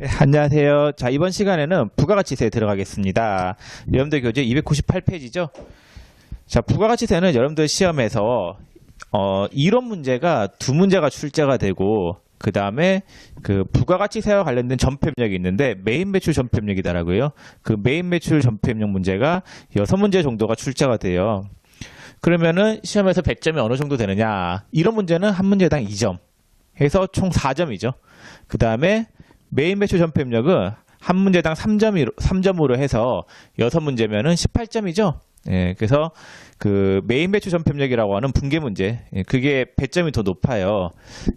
네, 안녕하세요. 자, 이번 시간에는 부가가치세에 들어가겠습니다. 여러분들 교재 298페이지죠? 자, 부가가치세는 여러분들 시험에서 이론 문제가 두 문제가 출제가 되고 그 다음에 그 부가가치세와 관련된 전폐협력이 있는데 메인 매출 전폐협력이더라고요. 그 메인 매출 전폐협력 문제가 6문제 정도가 출제가 돼요. 그러면은 시험에서 100점이 어느 정도 되느냐? 이런 문제는 한 문제당 2점 해서 총 4점이죠. 그 다음에 메인 매출 전폐협력은 한 문제당 3점으로 해서 6문제면은 18점이죠. 예, 그래서 그 메인 매출 전폐협력이라고 하는 분계 문제, 예, 그게 배점이 더 높아요.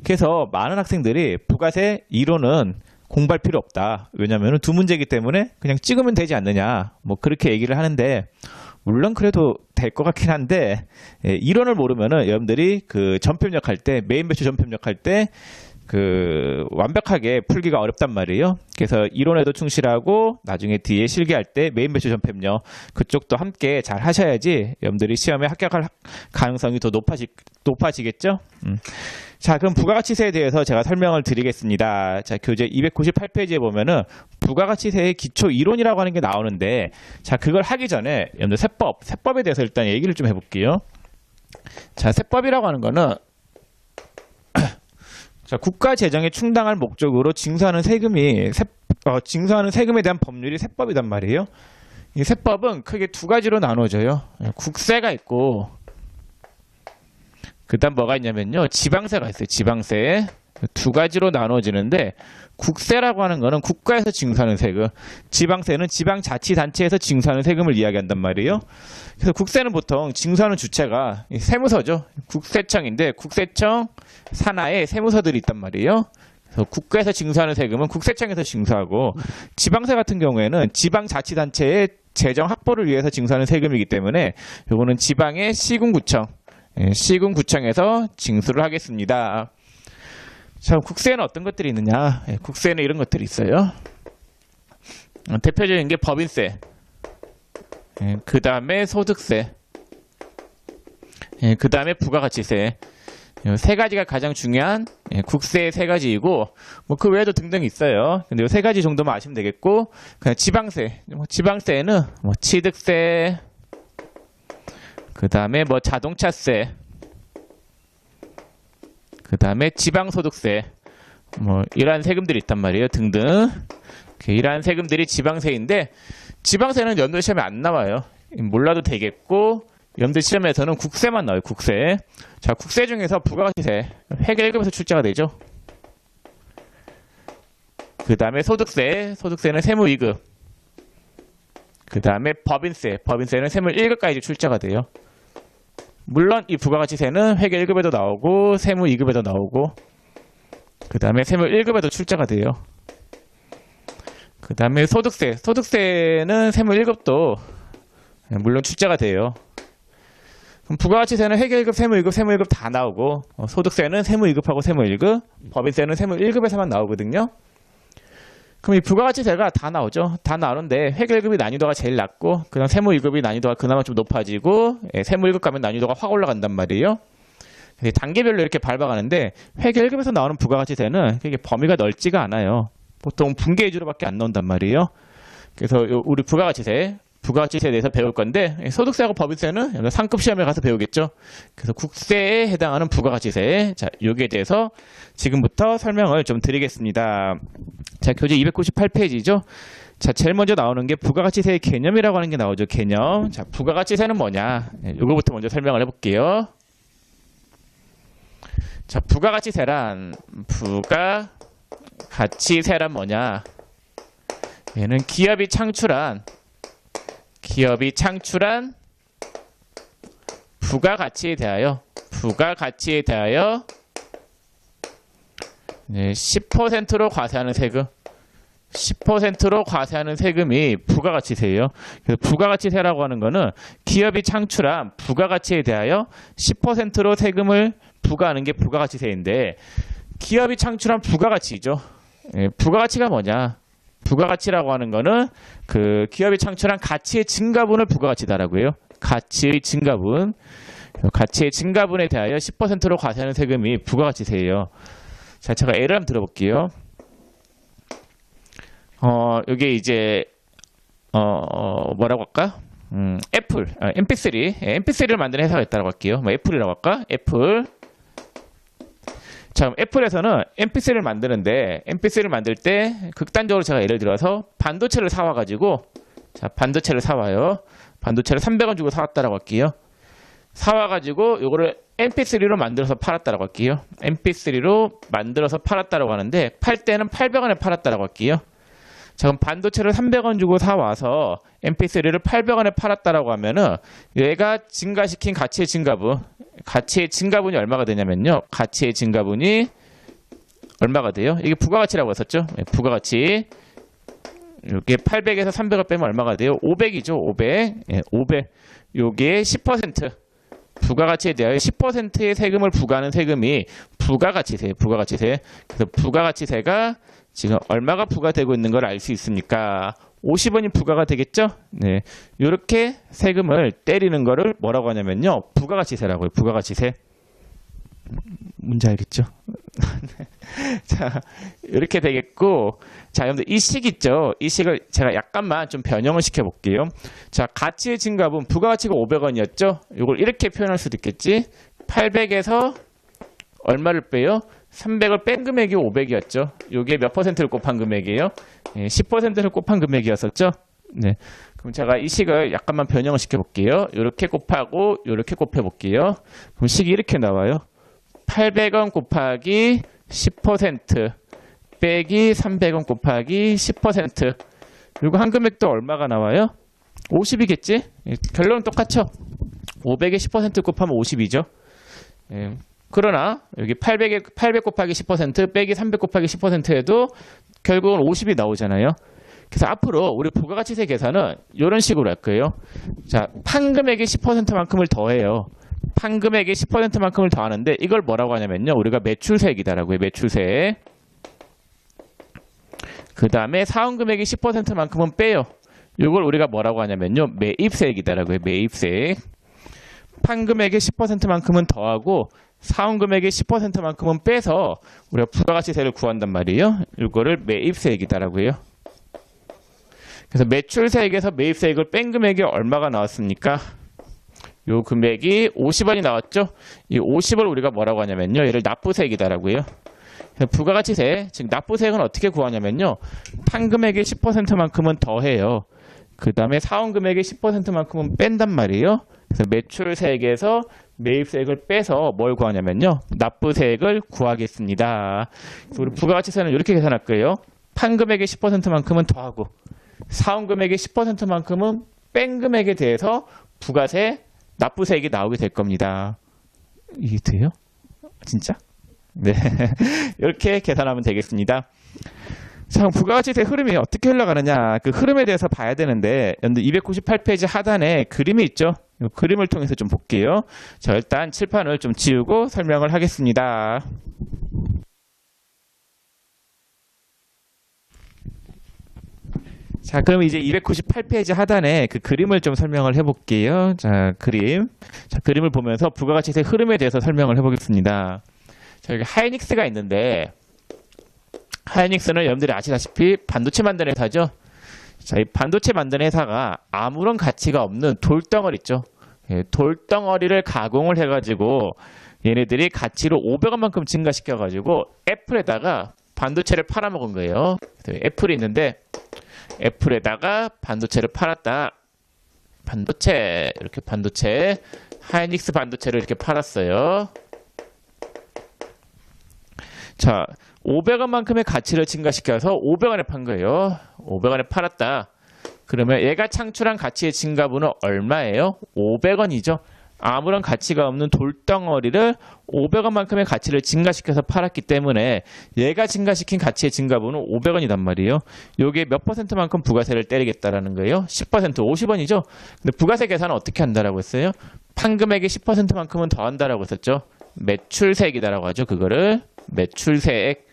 그래서 많은 학생들이 부가세 이론은 공부할 필요 없다. 왜냐면은 두 문제이기 때문에 그냥 찍으면 되지 않느냐. 뭐 그렇게 얘기를 하는데 물론 그래도 될 것 같긴 한데, 예, 이론을 모르면은 여러분들이 그 전폐협력 할 때, 메인 매출 전폐협력 할 때 그 완벽하게 풀기가 어렵단 말이에요. 그래서 이론에도 충실하고 나중에 뒤에 실기할 때 메인 매출 전폐협력 그쪽도 함께 잘 하셔야지 여러분들이 시험에 합격할 가능성이 더 높아지겠죠. 자, 그럼 부가가치세에 대해서 제가 설명을 드리겠습니다. 자, 교재 298페이지에 보면은 부가가치세의 기초 이론이라고 하는 게 나오는데, 자, 그걸 하기 전에 여러분들 세법에 대해서 일단 얘기를 좀 해볼게요. 자, 세법이라고 하는 거는 자, 국가 재정에 충당할 목적으로 징수하는 세금에 대한 법률이 세법이단 말이에요. 이 세법은 크게 두 가지로 나눠져요. 국세가 있고, 그 다음 뭐가 있냐면요, 지방세가 있어요. 지방세. 두 가지로 나눠지는데, 국세라고 하는 거는 국가에서 징수하는 세금, 지방세는 지방자치단체에서 징수하는 세금을 이야기한단 말이에요. 그래서 국세는 보통 징수하는 주체가 세무서죠. 국세청인데 국세청 산하에 세무서들이 있단 말이에요. 그래서 국가에서 징수하는 세금은 국세청에서 징수하고, 지방세 같은 경우에는 지방자치단체의 재정 확보를 위해서 징수하는 세금이기 때문에 요거는 지방의 시군구청에서 징수를 하겠습니다. 자, 국세에는 어떤 것들이 있느냐? 국세에는 이런 것들이 있어요. 대표적인 게 법인세, 그 다음에 소득세, 그 다음에 부가가치세. 세 가지가 가장 중요한 국세의 세 가지이고, 뭐 그 외에도 등등 있어요. 근데 이 세 가지 정도만 아시면 되겠고, 그냥 지방세. 지방세는 뭐 취득세, 그 다음에 뭐 자동차세, 그 다음에 지방소득세, 뭐 이러한 세금들이 있단 말이에요. 등등. 이러한 세금들이 지방세인데, 지방세는 연도 시험에 안 나와요. 몰라도 되겠고, 연도 시험에서는 국세만 나와요. 국세. 자, 국세 중에서 부가가치세, 회계 1급에서 출제가 되죠. 그 다음에 소득세, 소득세는 세무 2급. 그 다음에 법인세는 세무 1급까지 출제가 돼요. 물론 이 부가가치세는 회계 1급에도 나오고 세무 2급에도 나오고, 그 다음에 세무 1급에도 출제가 돼요. 그 다음에 소득세는 세무 1급도 물론 출제가 돼요. 그럼 부가가치세는 회계 1급, 세무 2급 다 나오고, 소득세는 세무 2급하고 세무 1급, 법인세는 세무 1급에서만 나오거든요. 그럼 이 부가가치세가 다 나오죠. 다 나오는데 회계 1급이 난이도가 제일 낮고, 그다음 세무 2급이 난이도가 그나마 좀 높아지고, 세무 1급 가면 난이도가 확 올라간단 말이에요. 단계별로 이렇게 밟아가는데, 회계 1급에서 나오는 부가가치세는 그게 범위가 넓지가 않아요. 보통 분계 위주로밖에 안 나온단 말이에요. 그래서 우리 부가가치세에 대해서 배울 건데, 소득세하고 법인세는 상급 시험에 가서 배우겠죠. 그래서 국세에 해당하는 부가가치세, 자, 여기에 대해서 지금부터 설명을 좀 드리겠습니다. 자, 교재 298페이지죠. 자, 제일 먼저 나오는 게 부가가치세의 개념이라고 하는 게 나오죠. 개념. 자, 부가가치세는 뭐냐? 이거부터 먼저 설명을 해볼게요. 자, 부가가치세란 뭐냐? 얘는 기업이 창출한 부가가치에 대하여 10%로 과세하는 세금, 10%로 과세하는 세금이 부가가치세예요. 그래서 부가가치세라고 하는 거는 기업이 창출한 부가가치에 대하여 10%로 세금을 부과하는 게 부가가치세인데, 기업이 창출한 부가가치죠. 부가가치가 뭐냐? 부가가치라고 하는 거는 그 기업이 창출한 가치의 증가분을 부가가치다라고 해요. 가치의 증가분에 대하여 10%로 과세하는 세금이 부가가치세예요. 자, 제가 예를 한번 들어볼게요. 이게 이제 뭐라고 할까? 애플, MP3, MP3를 만드는 회사가 있다고 할게요. 뭐 애플이라고 할까? 애플. 자, 그럼 애플에서는 MP3를 만드는데 MP3를 만들 때 극단적으로 제가 예를 들어서 반도체를 사와가지고 자, 반도체를 사와요. 반도체를 300원 주고 사왔다라고 할게요. 사와가지고 요거를 MP3로 만들어서 팔았다라고 할게요. MP3로 만들어서 팔았다라고 하는데 팔 때는 800원에 팔았다라고 할게요. 자, 그럼 반도체를 300원 주고 사와서 MP3를 800원에 팔았다라고 하면은 얘가 증가시킨 가치의 증가분이 얼마가 되냐면요. 가치의 증가분이 얼마가 돼요? 이게 부가가치라고 했었죠. 부가가치. 이게 800에서 300을 빼면 얼마가 돼요? 500이죠. 500. 500. 요게 10%. 부가가치에 대하여 10%의 세금을 부과하는 세금이 부가가치세. 그래서 부가가치세가 지금 얼마가 부과되고 있는 걸 알 수 있습니까? 50원이 부과가 되겠죠? 네. 요렇게 세금을 때리는 거를 뭐라고 하냐면요. 부가가치세라고요. 부가가치세. 뭔지 알겠죠? 자, 이렇게 되겠고, 자, 여러분들 이 식 있죠? 이 식을 제가 약간만 좀 변형을 시켜볼게요. 자, 가치의 증가분, 부가가치가 500원이었죠? 이걸 이렇게 표현할 수도 있겠지? 800에서 얼마를 빼요? 300을 뺀 금액이 500이었죠. 이게 몇 퍼센트를 곱한 금액이에요? 10%를 곱한 금액이었었죠? 네. 그럼 제가 이 식을 약간만 변형을 시켜볼게요. 이렇게 곱하고 이렇게 곱해볼게요. 그럼 식이 이렇게 나와요. 800원 곱하기 10% 빼기 300원 곱하기 10%. 그리고 한 금액도 얼마가 나와요? 50이겠지? 결론은 똑같죠? 500에 10% 곱하면 50이죠. 그러나 여기 800 곱하기 10% 빼기 300 곱하기 10%에도 결국은 50이 나오잖아요. 그래서 앞으로 우리 부가가치세 계산은 이런 식으로 할 거예요. 자, 판금액의 10%만큼을 더해요. 판금액의 10%만큼을 더하는데 이걸 뭐라고 하냐면요. 우리가 매출세액이다라고 해요. 매출세액. 그 다음에 사원금액의 10%만큼은 빼요. 이걸 우리가 뭐라고 하냐면요. 매입세액이다라고 해요. 매입세액. 판금액의 10%만큼은 더하고 사원금액의 10%만큼은 빼서 우리가 부가가치세를 구한단 말이에요. 이거를 매입세액이다라고 해요. 그래서 매출세액에서 매입세액을 뺀 금액이 얼마가 나왔습니까? 요 금액이 50원이 나왔죠? 이 50을 우리가 뭐라고 하냐면요. 얘를 납부세액이다라고 해요. 부가가치세, 즉 납부세액은 어떻게 구하냐면요. 판금액의 10%만큼은 더해요. 그 다음에 사원금액의 10%만큼은 뺀단 말이에요. 그래서 매출세액에서 매입세액을 빼서 뭘 구하냐면요. 납부세액을 구하겠습니다. 그래서 우리 부가가치세는 이렇게 계산할 거예요. 판금액의 10%만큼은 더하고 사원금액의 10%만큼은 뺀 금액에 대해서 부가세, 납부세액이 나오게 될 겁니다. 이게 돼요? 진짜? 네. 이렇게 계산하면 되겠습니다. 자, 부가가치세 흐름이 어떻게 흘러가느냐, 그 흐름에 대해서 봐야 되는데, 여러분들 298페이지 하단에 그림이 있죠? 이 그림을 통해서 좀 볼게요. 자, 일단 칠판을 좀 지우고 설명을 하겠습니다. 자, 그럼 이제 298페이지 하단에 그 그림을 좀 설명을 해볼게요. 자, 그림. 자, 그림을 보면서 부가가치세 흐름에 대해서 설명을 해보겠습니다. 자, 여기 하이닉스가 있는데, 하이닉스는 여러분들이 아시다시피 반도체 만드는 회사죠. 자, 이 반도체 만드는 회사가 아무런 가치가 없는 돌덩어리 있죠. 예, 돌덩어리를 가공을 해가지고 얘네들이 가치로 500원만큼 증가시켜가지고 애플에다가 반도체를 팔아먹은 거예요. 애플이 있는데 애플에다가 반도체를 팔았다. 반도체, 이렇게 반도체, 하이닉스 반도체를 이렇게 팔았어요. 자, 500원만큼의 가치를 증가시켜서 500원에 판 거예요. 500원에 팔았다. 그러면 얘가 창출한 가치의 증가분은 얼마예요? 500원이죠. 아무런 가치가 없는 돌덩어리를 500원만큼의 가치를 증가시켜서 팔았기 때문에 얘가 증가시킨 가치의 증가분은 500원이단 말이에요. 요게 몇 퍼센트만큼 부가세를 때리겠다라는 거예요? 10%, 50원이죠. 근데 부가세 계산은 어떻게 한다라고 했어요? 판금액의 10%만큼은 더한다라고 했었죠. 매출세액이다라고 하죠. 그거를 매출세액.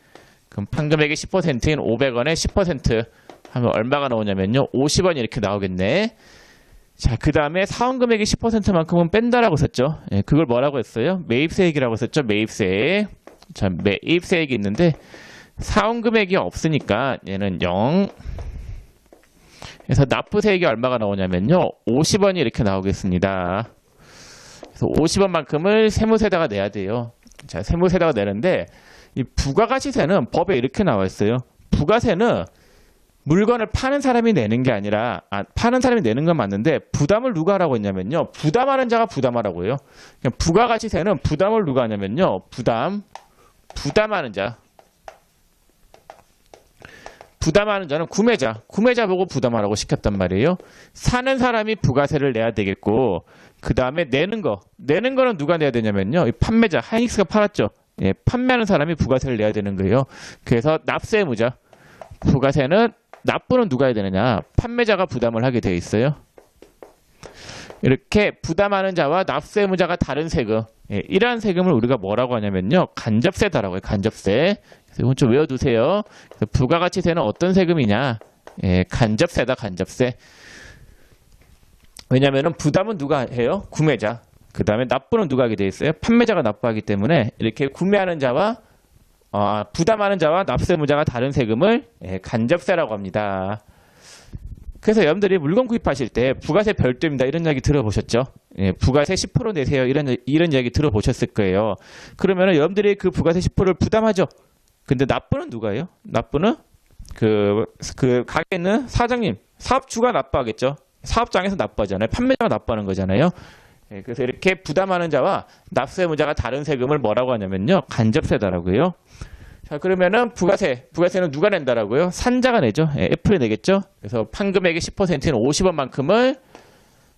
그럼 판금액의 10%인 500원에 10% 하면 얼마가 나오냐면요. 50원이 이렇게 나오겠네. 자, 그 다음에 사원금액의 10%만큼은 뺀다라고 썼죠. 예, 그걸 뭐라고 했어요? 매입세액이라고 썼죠. 매입세액. 자, 매입세액이 있는데 사원금액이 없으니까 얘는 0. 그래서 납부세액이 얼마가 나오냐면요. 50원이 이렇게 나오겠습니다. 그래서 50원만큼을 세무세에다가 내야 돼요. 자, 세무세에다가 내는데 이 부가가치세는 법에 이렇게 나와 있어요. 부가세는 물건을 파는 사람이 내는 게 아니라 파는 사람이 내는 건 맞는데 부담을 누가 하라고 했냐면요. 부담하는 자가 부담하라고 해요. 부가가치세는 부담을 누가 하냐면요. 부담하는 자. 부담하는 자는 구매자 보고 부담하라고 시켰단 말이에요. 사는 사람이 부가세를 내야 되겠고 그 다음에 내는 거는 누가 내야 되냐면요. 이 판매자, 하이닉스가 팔았죠. 예, 판매하는 사람이 부가세를 내야 되는 거예요. 그래서 납세의무자, 부가세는 납부는 누가 해야 되느냐? 판매자가 부담을 하게 되어 있어요. 이렇게 부담하는 자와 납세의무자가 다른 세금, 예, 이러한 세금을 우리가 뭐라고 하냐면요. 간접세다라고 해요. 간접세. 그래서 이건 좀 외워두세요. 그래서 부가가치세는 어떤 세금이냐? 예, 간접세다, 간접세. 왜냐하면 부담은 누가 해요? 구매자. 그 다음에 납부는 누가 하게 되어 있어요? 판매자가 납부하기 때문에 이렇게 구매하는 자와 부담하는 자와 납세의무자가 다른 세금을 간접세라고 합니다. 그래서 여러분들이 물건 구입하실 때 부가세 별도입니다. 이런 이야기 들어보셨죠? 예, 부가세 10% 내세요. 이런 이야기 들어보셨을 거예요. 그러면 여러분들이 그 부가세 10%를 부담하죠. 근데 납부는 누가 해요? 납부는 그 가게에 있는 사장님, 사업주가 납부하겠죠. 사업장에서 납부하잖아요. 판매자가 납부하는 거잖아요. 예, 그래서 이렇게 부담하는 자와 납세의무자가 다른 세금을 뭐라고 하냐면요. 간접세다라고 해요. 자, 그러면은 부가세는 누가 낸다라고요? 산자가 내죠. 예, 애플이 내겠죠. 그래서 판금액의 10%인 50원만큼을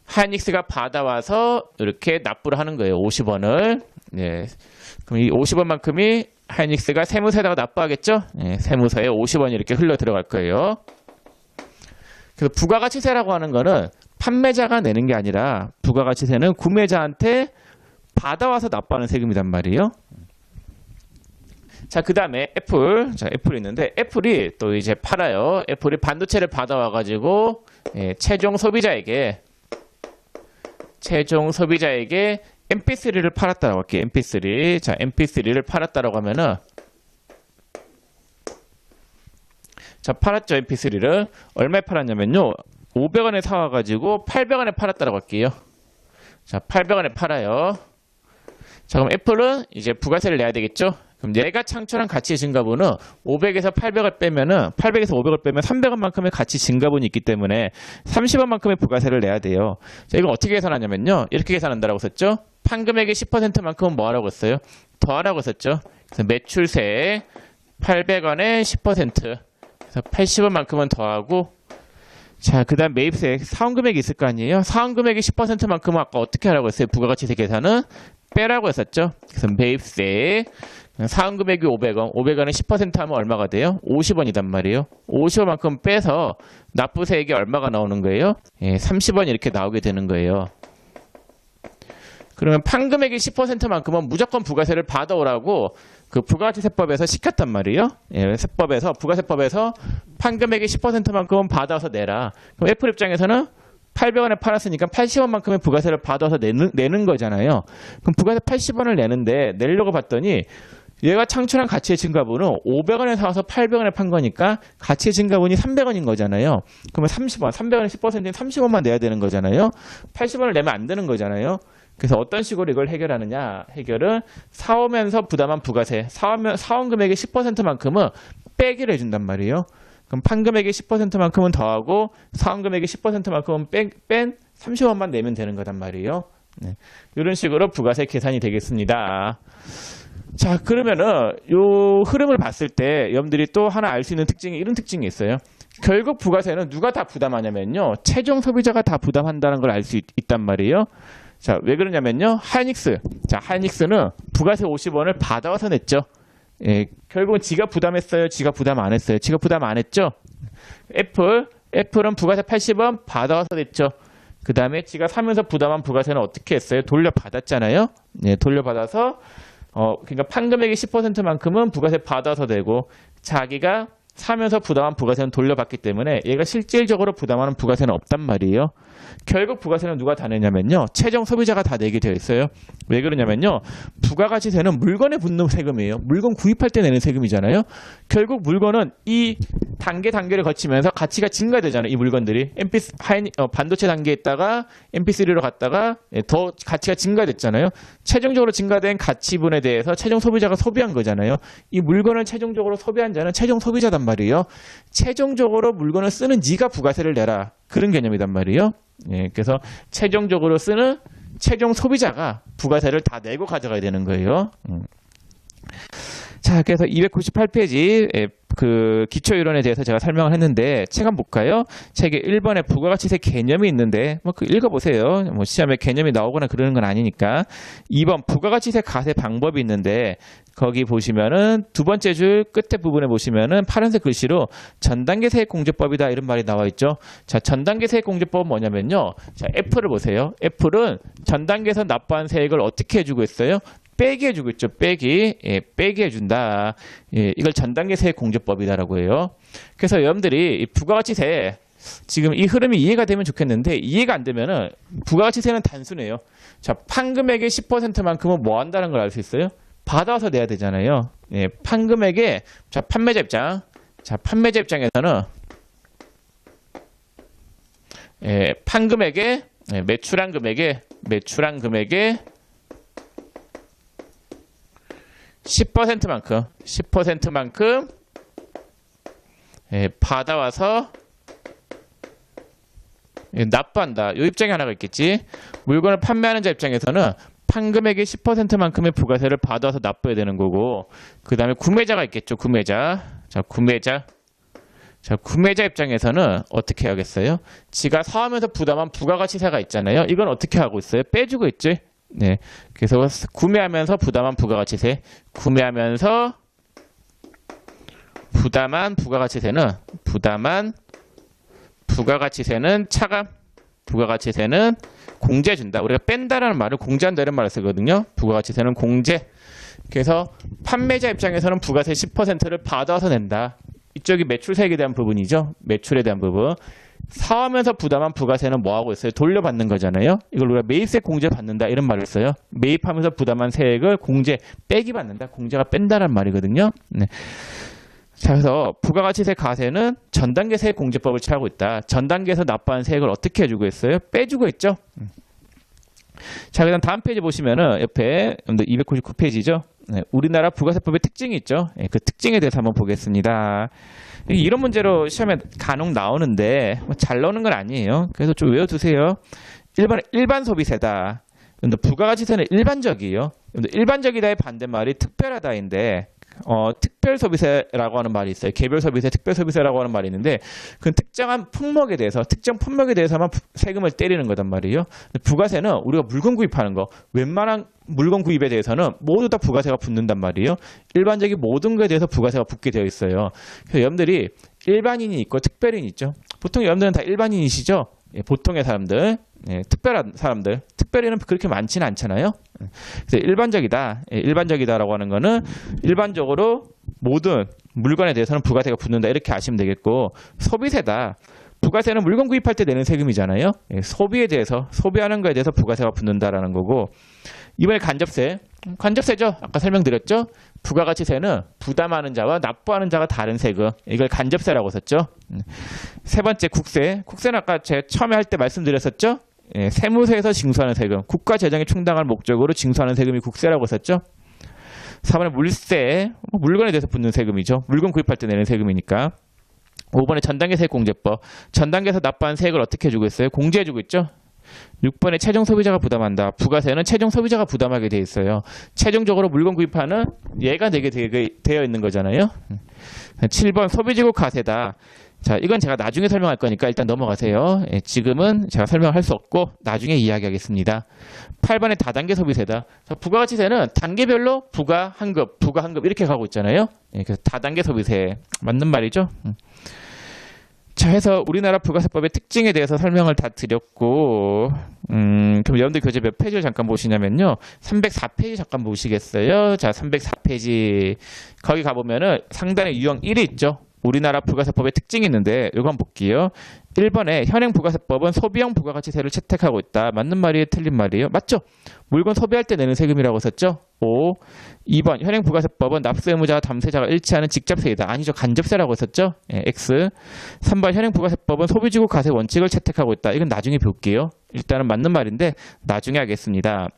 하이닉스가 받아와서 이렇게 납부를 하는 거예요. 50원을. 예. 그럼 이 50원만큼이 하이닉스가 세무세에다가 납부하겠죠. 예, 세무서에 50원이 이렇게 흘러 들어갈 거예요. 그래서 부가가치세라고 하는 거는 판매자가 내는 게 아니라 부가가치세는 구매자한테 받아와서 납부하는 세금이란 말이에요. 자, 그 다음에 애플이 있는데 애플이 또 이제 팔아요. 애플이 반도체를 받아와가지고 최종 소비자에게 MP3를 팔았다라고 할게요. MP3. 자, MP3를 팔았다라고 하면은 자, 팔았죠. MP3를. 얼마에 팔았냐면요. 500원에 사와가지고 800원에 팔았다라고 할게요. 자, 800원에 팔아요. 자, 그럼 애플은 이제 부가세를 내야 되겠죠? 그럼 얘가 창출한 가치 증가분은 500에서 800을 빼면은 800에서 500을 빼면 300원만큼의 가치 증가분이 있기 때문에 30원만큼의 부가세를 내야 돼요. 자, 이건 어떻게 계산하냐면요. 이렇게 계산한다라고 썼죠? 판금액의 10%만큼은 뭐 하라고 했어요? 더하라고 썼죠? 그래서 매출세 800원에 10%. 그래서 80원만큼은 더하고 자, 그 다음 매입세 사원금액이 있을 거 아니에요? 사원금액의 10%만큼은 아까 어떻게 하라고 했어요? 부가가치세 계산은 빼라고 했었죠? 그래서 매입세 사원금액이 500원, 500원에 10% 하면 얼마가 돼요? 50원이단 말이에요. 50원만큼 빼서 납부세액이 얼마가 나오는 거예요? 예, 30원이 이렇게 나오게 되는 거예요. 그러면 판금액의 10%만큼은 무조건 부가세를 받아오라고 그 부가가치세법에서 시켰단 말이에요. 예, 부가세법에서 판금액의 10%만큼은 받아서 내라. 그럼 애플 입장에서는 800원에 팔았으니까 80원만큼의 부가세를 받아서 내는 거잖아요. 그럼 부가세 80원을 내려고 봤더니 얘가 창출한 가치의 증가분은 500원에 사와서 800원에 판 거니까 가치의 증가분이 300원인 거잖아요. 그러면 30원, 300원의 10%인 30원만 내야 되는 거잖아요. 80원을 내면 안 되는 거잖아요. 그래서 어떤 식으로 이걸 해결하느냐? 해결은 사오면서 부담한 부가세, 사온 금액의 10%만큼은 빼기를 해준단 말이에요. 그럼 판금액의 10%만큼은 더하고 사온 금액의 10%만큼은 뺀 30원만 내면 되는 거단 말이에요. 네. 이런 식으로 부가세 계산이 되겠습니다. 자, 그러면은 요 흐름을 봤을 때 여러분들이 또 하나 알 수 있는 특징이 이런 특징이 있어요. 결국 부가세는 누가 다 부담하냐면요. 최종 소비자가 다 부담한다는 걸 알 수 있단 말이에요. 자, 왜 그러냐면요. 하이닉스. 자, 하이닉스는 부가세 50원을 받아와서 냈죠. 예, 결국은 지가 부담했어요? 지가 부담 안 했어요? 지가 부담 안 했죠? 애플은 부가세 80원 받아와서 냈죠. 그 다음에 지가 사면서 부담한 부가세는 어떻게 했어요? 돌려받았잖아요. 예, 돌려받아서 그러니까 판금액의 10%만큼은 부가세 받아서 내고 자기가 사면서 부담한 부가세는 돌려받기 때문에 얘가 실질적으로 부담하는 부가세는 없단 말이에요. 결국 부가세는 누가 다 내냐면요. 최종 소비자가 다 내게 되어 있어요. 왜 그러냐면요. 부가가치세는 물건에 붙는 세금이에요. 물건 구입할 때 내는 세금이잖아요. 결국 물건은 이 단계를 거치면서 가치가 증가되잖아요. 이 물건들이 반도체 단계에 있다가 MP3로 갔다가 더 가치가 증가됐잖아요. 최종적으로 증가된 가치분에 대해서 최종 소비자가 소비한 거잖아요. 이 물건을 최종적으로 소비한 자는 최종 소비자단 말이에요. 최종적으로 물건을 쓰는 네가 부가세를 내라. 그런 개념이단 말이에요. 예, 그래서 최종적으로 쓰는 최종 소비자가 부가세를 다 내고 가져가야 되는 거예요. 자, 그래서 298페이지 그 기초이론에 대해서 제가 설명을 했는데 책 한번 볼까요? 책에 1번에 부가가치세 개념이 있는데 뭐 그 읽어보세요. 뭐 시험에 개념이 나오거나 그러는 건 아니니까. 2번 부가가치세 가세 방법이 있는데 거기 보시면은 두 번째 줄 끝에 부분에 보시면은 파란색 글씨로 전단계 세액공제법이다 이런 말이 나와 있죠. 자, 전단계 세액공제법은 뭐냐면요. 자, 애플을 보세요. 애플은 전단계에서 납부한 세액을 어떻게 해주고 있어요? 빼기 해주고 있죠. 빼기. 예, 빼기 해준다. 예, 이걸 전단계 세액 공제법이다라고 해요. 그래서 여러분들이 이 부가가치세 지금 이 흐름이 이해가 되면 좋겠는데 이해가 안 되면은 부가가치세는 단순해요. 자, 판금액의 10%만큼은 뭐 한다는 걸 알 수 있어요? 받아와서 내야 되잖아요. 예, 판금액의 자, 판매자 입장. 자, 판매자 입장에서는 예, 판금액의 예, 매출한 금액의 10%만큼 예, 받아와서 예, 납부한다. 이 입장이 하나가 있겠지. 물건을 판매하는 자 입장에서는 판금액의 10%만큼의 부가세를 받아와서 납부해야 되는 거고, 그 다음에 구매자가 있겠죠. 구매자. 자, 구매자 입장에서는 어떻게 하겠어요? 지가 사하면서 부담한 부가가치세가 있잖아요. 이건 어떻게 하고 있어요? 빼주고 있지. 네, 그래서 구매하면서 부담한 부가가치세, 구매하면서 부담한 부가가치세는 차감, 부가가치세는 공제준다. 우리가 뺀다라는 말을 공제한다 이런 말을 쓰거든요. 부가가치세는 공제. 그래서 판매자 입장에서는 부가세 10%를 받아서 낸다. 이쪽이 매출세액에 대한 부분이죠. 매출에 대한 부분. 사하면서 부담한 부가세는 뭐 하고 있어요? 돌려받는 거잖아요. 이걸 우리가 매입세 공제 받는다 이런 말을 써요. 매입하면서 부담한 세액을 공제 빼기 받는다. 공제가 뺀다는 말이거든요. 네. 자, 그래서 부가가치세 가세는 전단계 세액 공제법을 취하고 있다. 전단계에서 납부한 세액을 어떻게 해주고 있어요? 빼주고 있죠. 자, 그다음 다음 페이지 보시면은 옆에 299페이지죠. 네, 우리나라 부가세법의 특징이 있죠. 네, 그 특징에 대해서 한번 보겠습니다. 이런 문제로 시험에 간혹 나오는데 잘 나오는 건 아니에요. 그래서 좀 외워두세요. 1번은 일반 소비세다. 부가가치세는 일반적이에요. 일반적이다의 반대말이 특별하다인데 특별 소비세라고 하는 말이 있어요. 개별 소비세, 특별 소비세라고 하는 말이 있는데 그 특정 품목에 대해서만 세금을 때리는 거단 말이에요. 부가세는 우리가 물건 구입하는 거, 웬만한 물건 구입에 대해서는 모두 다 부가세가 붙는단 말이에요. 일반적인 모든 것에 대해서 부가세가 붙게 되어 있어요. 그래서 여러분들이 일반인이 있고 특별인이 있죠. 보통 여러분들은 다 일반인이시죠? 예, 보통의 사람들, 예, 특별한 사람들, 특별히는 그렇게 많지는 않잖아요. 그래서 일반적이다, 예, 일반적이다라고 하는 거는 일반적으로 모든 물건에 대해서는 부가세가 붙는다 이렇게 아시면 되겠고, 소비세다. 부가세는 물건 구입할 때 내는 세금이잖아요. 예, 소비에 대해서 소비하는 거에 대해서 부가세가 붙는다라는 거고, 이번에 간접세죠. 아까 설명드렸죠. 부가가치세는 부담하는 자와 납부하는 자가 다른 세금. 이걸 간접세라고 썼죠. 세 번째 국세는 아까 제가 처음에 할 때 말씀드렸었죠. 예, 세무서에서 징수하는 세금. 국가 재정에 충당할 목적으로 징수하는 세금이 국세라고 썼죠. 4번에 물세, 물건에 대해서 붙는 세금이죠. 물건 구입할 때 내는 세금이니까. 5번에 전단계 세액공제법. 전단계에서 납부한 세액을 어떻게 해주고 있어요? 공제해주고 있죠. 6번에 최종 소비자가 부담한다. 부가세는 최종 소비자가 부담하게 돼 있어요. 최종적으로 물건 구입하는 얘가 내게 되어 있는 거잖아요. 7번 소비지급 가세다. 자, 이건 제가 나중에 설명할 거니까 일단 넘어가세요. 예, 지금은 제가 설명할 수 없고 나중에 이야기하겠습니다. 8번에 다단계 소비세다. 자, 부가가치세는 단계별로 부가, 환급 이렇게 가고 있잖아요. 예, 그래서 다단계 소비세 맞는 말이죠. 자, 해서 우리나라 부가세법의 특징에 대해서 설명을 다 드렸고, 그럼 여러분들 교재 몇 페이지를 잠깐 보시냐면요. 304페이지 잠깐 보시겠어요? 자, 304페이지. 거기 가보면은 상단에 유형 1이 있죠. 우리나라 부가세법의 특징이 있는데, 이거 한번 볼게요. 1번에 현행 부가세법은 소비형 부가가치세를 채택하고 있다. 맞는 말이에요? 틀린 말이에요? 맞죠? 물건 소비할 때 내는 세금이라고 썼죠? O. 2번 현행 부가세법은 납세 의무자와 담세자가 일치하는 직접세이다. 아니죠. 간접세라고 썼죠? 예, X. 3번 현행 부가세법은 소비지구 과세 원칙을 채택하고 있다. 이건 나중에 배울게요. 일단은 맞는 말인데 나중에 하겠습니다.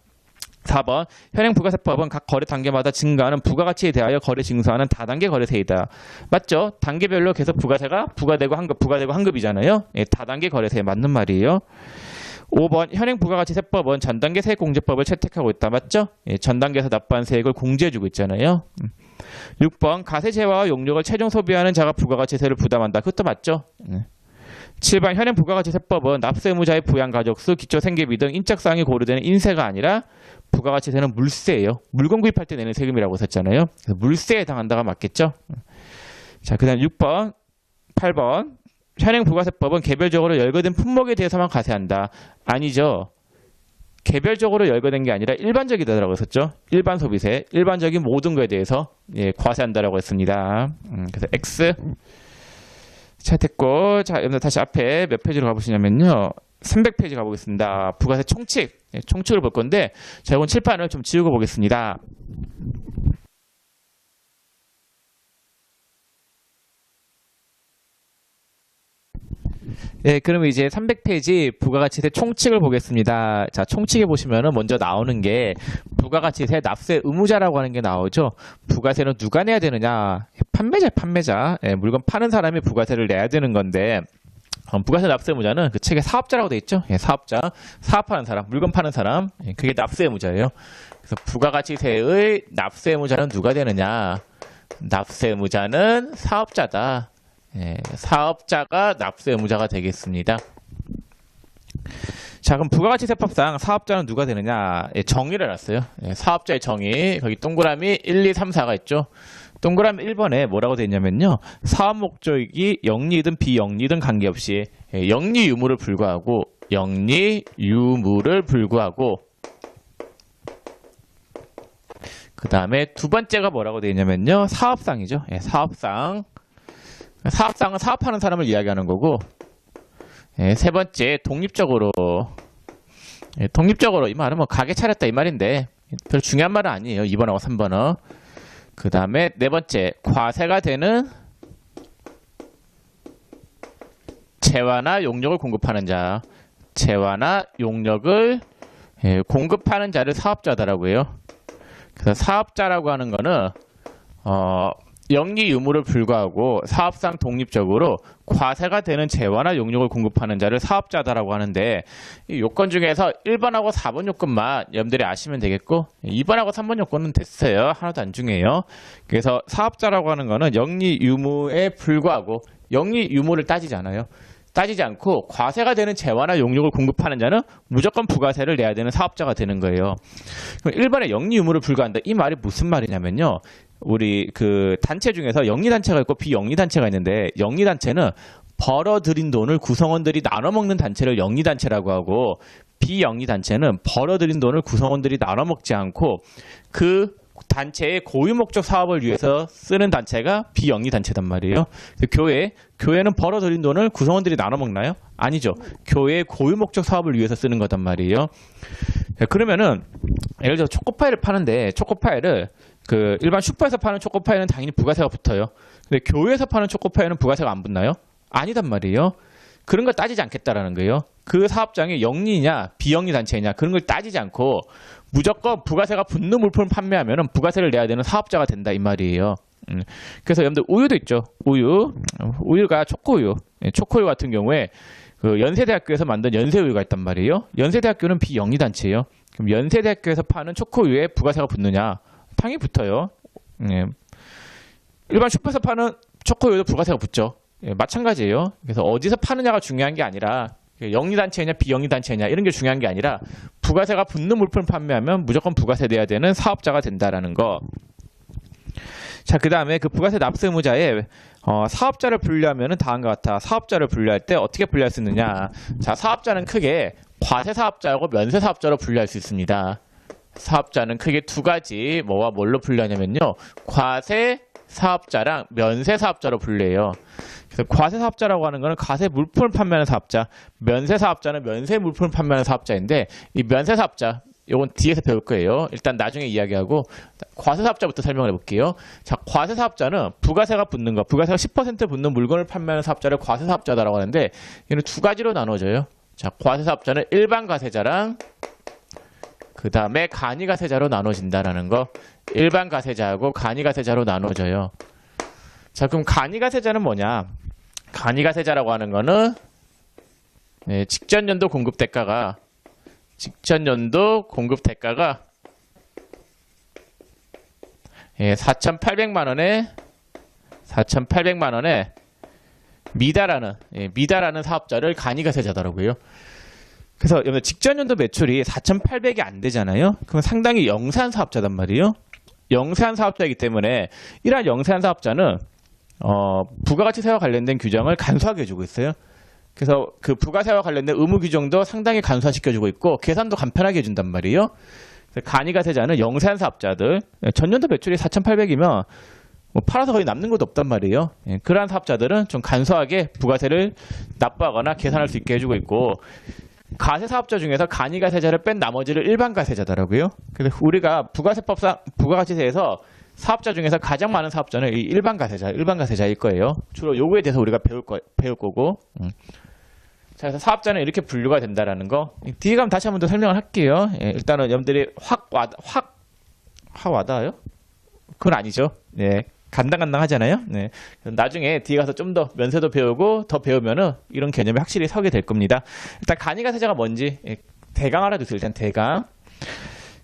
4번 현행 부가세법은 각 거래 단계마다 증가하는 부가가치에 대하여 거래 징수하는 다단계 거래세이다. 맞죠? 단계별로 계속 부가세가 부과되고 환급이잖아요. 예, 다단계 거래세 맞는 말이에요. 5번 현행 부가가치세법은 전단계 세액공제법을 채택하고 있다. 맞죠? 예, 전단계에서 납부한 세액을 공제해주고 있잖아요. 6번 가세재화와 용역을 최종 소비하는 자가 부가가치세를 부담한다. 그것도 맞죠? 7번 현행 부가가치세법은 납세 의무자의 부양가족수, 기초생계비 등 인적사항이 고려되는 인세가 아니라 부가가치세는 물세예요. 물건 구입할 때 내는 세금이라고 썼잖아요. 그래서 물세에 해당한다가 맞겠죠? 자, 그 다음 6번, 8번 현행 부가세법은 개별적으로 열거된 품목에 대해서만 가세한다. 아니죠. 개별적으로 열거된 게 아니라 일반적이다라고 썼죠. 일반 소비세, 일반적인 모든 거에 대해서 예, 과세한다라고 했습니다. 그래서 X. 자, 됐고. 자, 여러분들 다시 앞에 몇 페이지로 가보시냐면요. 300페이지 가보겠습니다. 부가세 총칙. 예, 총칙을 볼 건데, 자, 이건 칠판을 좀 지우고 보겠습니다. 예, 그러면 이제 300페이지 부가가치세 총칙을 보겠습니다. 자, 총칙에 보시면은 먼저 나오는 게 부가가치세 납세 의무자라고 하는 게 나오죠. 부가세는 누가 내야 되느냐? 판매자. 예, 물건 파는 사람이 부가세를 내야 되는 건데, 부가세 납세 의무자는 그 책에 사업자라고 돼 있죠. 예, 사업자, 사업하는 사람, 물건 파는 사람, 예, 그게 납세 의무자예요. 그래서 부가가치세의 납세 의무자는 누가 되느냐? 납세 의무자는 사업자다. 예, 사업자가 납세 의무자가 되겠습니다. 자, 그럼 부가가치세법상 사업자는 누가 되느냐? 예, 정의를 해놨어요. 예, 사업자의 정의, 거기 동그라미 1, 2, 3, 4가 있죠. 동그라미 1번에 뭐라고 되어 있냐면요. 사업 목적이 영리든 비영리든 관계없이 예, 영리 유무를 불구하고 그 다음에 두 번째가 뭐라고 되어 있냐면요. 사업상이죠. 예, 사업상은 사업하는 사람을 이야기하는 거고, 예, 세 번째 독립적으로. 예, 독립적으로 이 말은 뭐 가게 차렸다 이 말인데 별 중요한 말은 아니에요. 2번하고 3번은. 그 다음에 네 번째 과세가 되는 재화나 용역을 공급하는 자. 재화나 용역을 예, 공급하는 자를 사업자다라고 해요. 그래서 사업자라고 하는 거는 영리 유무를 불구하고 사업상 독립적으로 과세가 되는 재화나 용역을 공급하는 자를 사업자다라고 하는데, 이 요건 중에서 1번하고 4번 요건만 여러분들이 아시면 되겠고 2번하고 3번 요건은 됐어요. 하나도 안 중요해요. 그래서 사업자라고 하는 거는 영리 유무에 불구하고 영리 유무를 따지지 않아요. 따지지 않고 과세가 되는 재화나 용역을 공급하는 자는 무조건 부가세를 내야 되는 사업자가 되는 거예요. 그럼 1번에 영리 유무를 불구한다. 이 말이 무슨 말이냐면요. 우리 그 단체 중에서 영리단체가 있고 비영리단체가 있는데, 영리단체는 벌어들인 돈을 구성원들이 나눠 먹는 단체를 영리단체라고 하고, 비영리단체는 벌어들인 돈을 구성원들이 나눠 먹지 않고 그 단체의 고유 목적 사업을 위해서 쓰는 단체가 비영리단체단 말이에요. 교회는 벌어들인 돈을 구성원들이 나눠 먹나요? 아니죠. 교회의 고유 목적 사업을 위해서 쓰는 거단 말이에요. 그러면은 예를 들어 초코파이를 파는데, 초코파이를 그 일반 슈퍼에서 파는 초코파이는 당연히 부가세가 붙어요. 근데 교회에서 파는 초코파이는 부가세가 안 붙나요? 아니단 말이에요. 그런 걸 따지지 않겠다라는 거예요. 그 사업장이 영리냐 비영리 단체냐 그런 걸 따지지 않고 무조건 부가세가 붙는 물품을 판매하면 부가세를 내야 되는 사업자가 된다 이 말이에요. 그래서 여러분들 우유도 있죠. 우유가 초코우유. 초코우유 같은 경우에 그 연세대학교에서 만든 연세우유가 있단 말이에요. 연세대학교는 비영리 단체예요. 그럼 연세대학교에서 파는 초코우유에 부가세가 붙느냐? 당연히 붙어요. 일반 슈퍼에서 파는 초코우유도 부가세가 붙죠. 마찬가지예요. 그래서 어디서 파느냐가 중요한 게 아니라 영리단체냐 비영리단체냐 이런 게 중요한 게 아니라 부가세가 붙는 물품을 판매하면 무조건 부가세 내야 되는 사업자가 된다라는 거. 자, 그 다음에 그 부가세 납세 의무자의 사업자를 분류하면 다음과 같아. 사업자를 분류할 때 어떻게 분류할 수 있느냐. 자, 사업자는 크게 과세사업자하고 면세사업자로 분류할 수 있습니다. 사업자는 크게 두 가지 뭐와 뭘로 분류하냐면요. 과세사업자랑 면세사업자로 분류해요. 그래서 과세사업자라고 하는 거는 과세 물품을 판매하는 사업자, 면세사업자는 면세 물품을 판매하는 사업자인데, 이 면세사업자, 요건 뒤에서 배울 거예요. 일단 나중에 이야기하고 과세사업자부터 설명을 해볼게요. 자, 과세사업자는 부가세가 붙는 거, 부가세가 10% 붙는 물건을 판매하는 사업자를 과세사업자다라고 하는데 얘는 두 가지로 나눠져요. 자, 과세사업자는 일반 가세자랑 그 다음에 간이가세자로 나눠진다라는 거. 일반 가세자하고 간이가세자로 나눠져요. 자, 그럼 간이가세자는 뭐냐? 간이가세자라고 하는 거는 네, 직전연도 공급 대가가 4,800만 원에 미다라는 사업자를 간이가세자더라고요. 그래서 여러분 직전연도 매출이 4,800이 안 되잖아요. 그럼 상당히 영세한 사업자단 말이에요. 영세한 사업자이기 때문에 이러한 영세한 사업자는 부가가치세와 관련된 규정을 간소하게 해주고 있어요. 그래서 그 부가세와 관련된 의무 규정도 상당히 간소화시켜주고 있고 계산도 간편하게 해준단 말이에요. 간이가세자는 영세한 사업자들, 전년도 매출이 4,800이면 뭐 팔아서 거의 남는 것도 없단 말이에요. 그러한 사업자들은 좀 간소하게 부가세를 납부하거나 계산할 수 있게 해주고 있고, 가세 사업자 중에서 간이가세자를 뺀 나머지를 일반 가세자더라고요. 그래서 우리가 부가세법상 부가가치세에서 사업자 중에서 가장 많은 사업자는 이 일반 가세자일 거예요. 주로 요거에 대해서 우리가 배울 거고. 자, 그래서 사업자는 이렇게 분류가 된다라는 거. 뒤에 가면 다시 한번 더 설명을 할게요. 일단은 여러분들이 확 와닿아요? 그건 아니죠. 네. 간당간당 하잖아요. 네. 나중에 뒤에 가서 좀 더 면세도 배우고 더 배우면은 이런 개념이 확실히 서게 될 겁니다. 일단 간이가세자가 뭔지 대강 알아두세요. 일단 대강.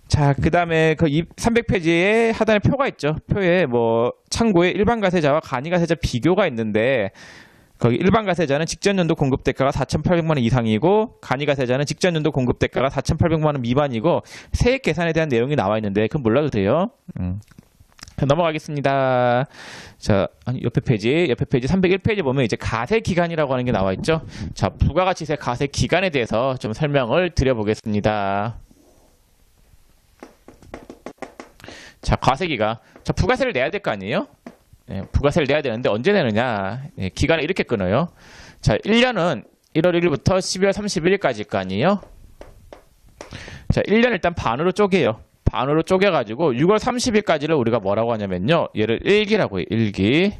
자, 그 다음에 그 300페이지에 하단에 표가 있죠. 표에 뭐 참고에 일반 가세자와 간이가세자 비교가 있는데, 거기 일반 가세자는 직전연도 공급 대가가 4,800만 원 이상이고 간이가세자는 직전연도 공급 대가가 4,800만 원 미만이고 세액 계산에 대한 내용이 나와 있는데 그건 몰라도 돼요. 넘어가겠습니다. 자, 옆에 페이지 301페이지 보면 이제 가세 기간이라고 하는 게 나와 있죠. 자, 부가가치세 가세 기간에 대해서 좀 설명을 드려보겠습니다. 자, 과세기간. 자, 부가세를 내야 될 거 아니에요? 네, 부가세를 내야 되는데 언제 내느냐? 네, 기간을 이렇게 끊어요. 자, 1년은 1월 1일부터 12월 31일까지일 거 아니에요? 자, 1년 일단 반으로 쪼개요. 반으로 쪼개가지고 6월 30일까지를 우리가 뭐라고 하냐면요. 얘를 1기라고 해요. 1기.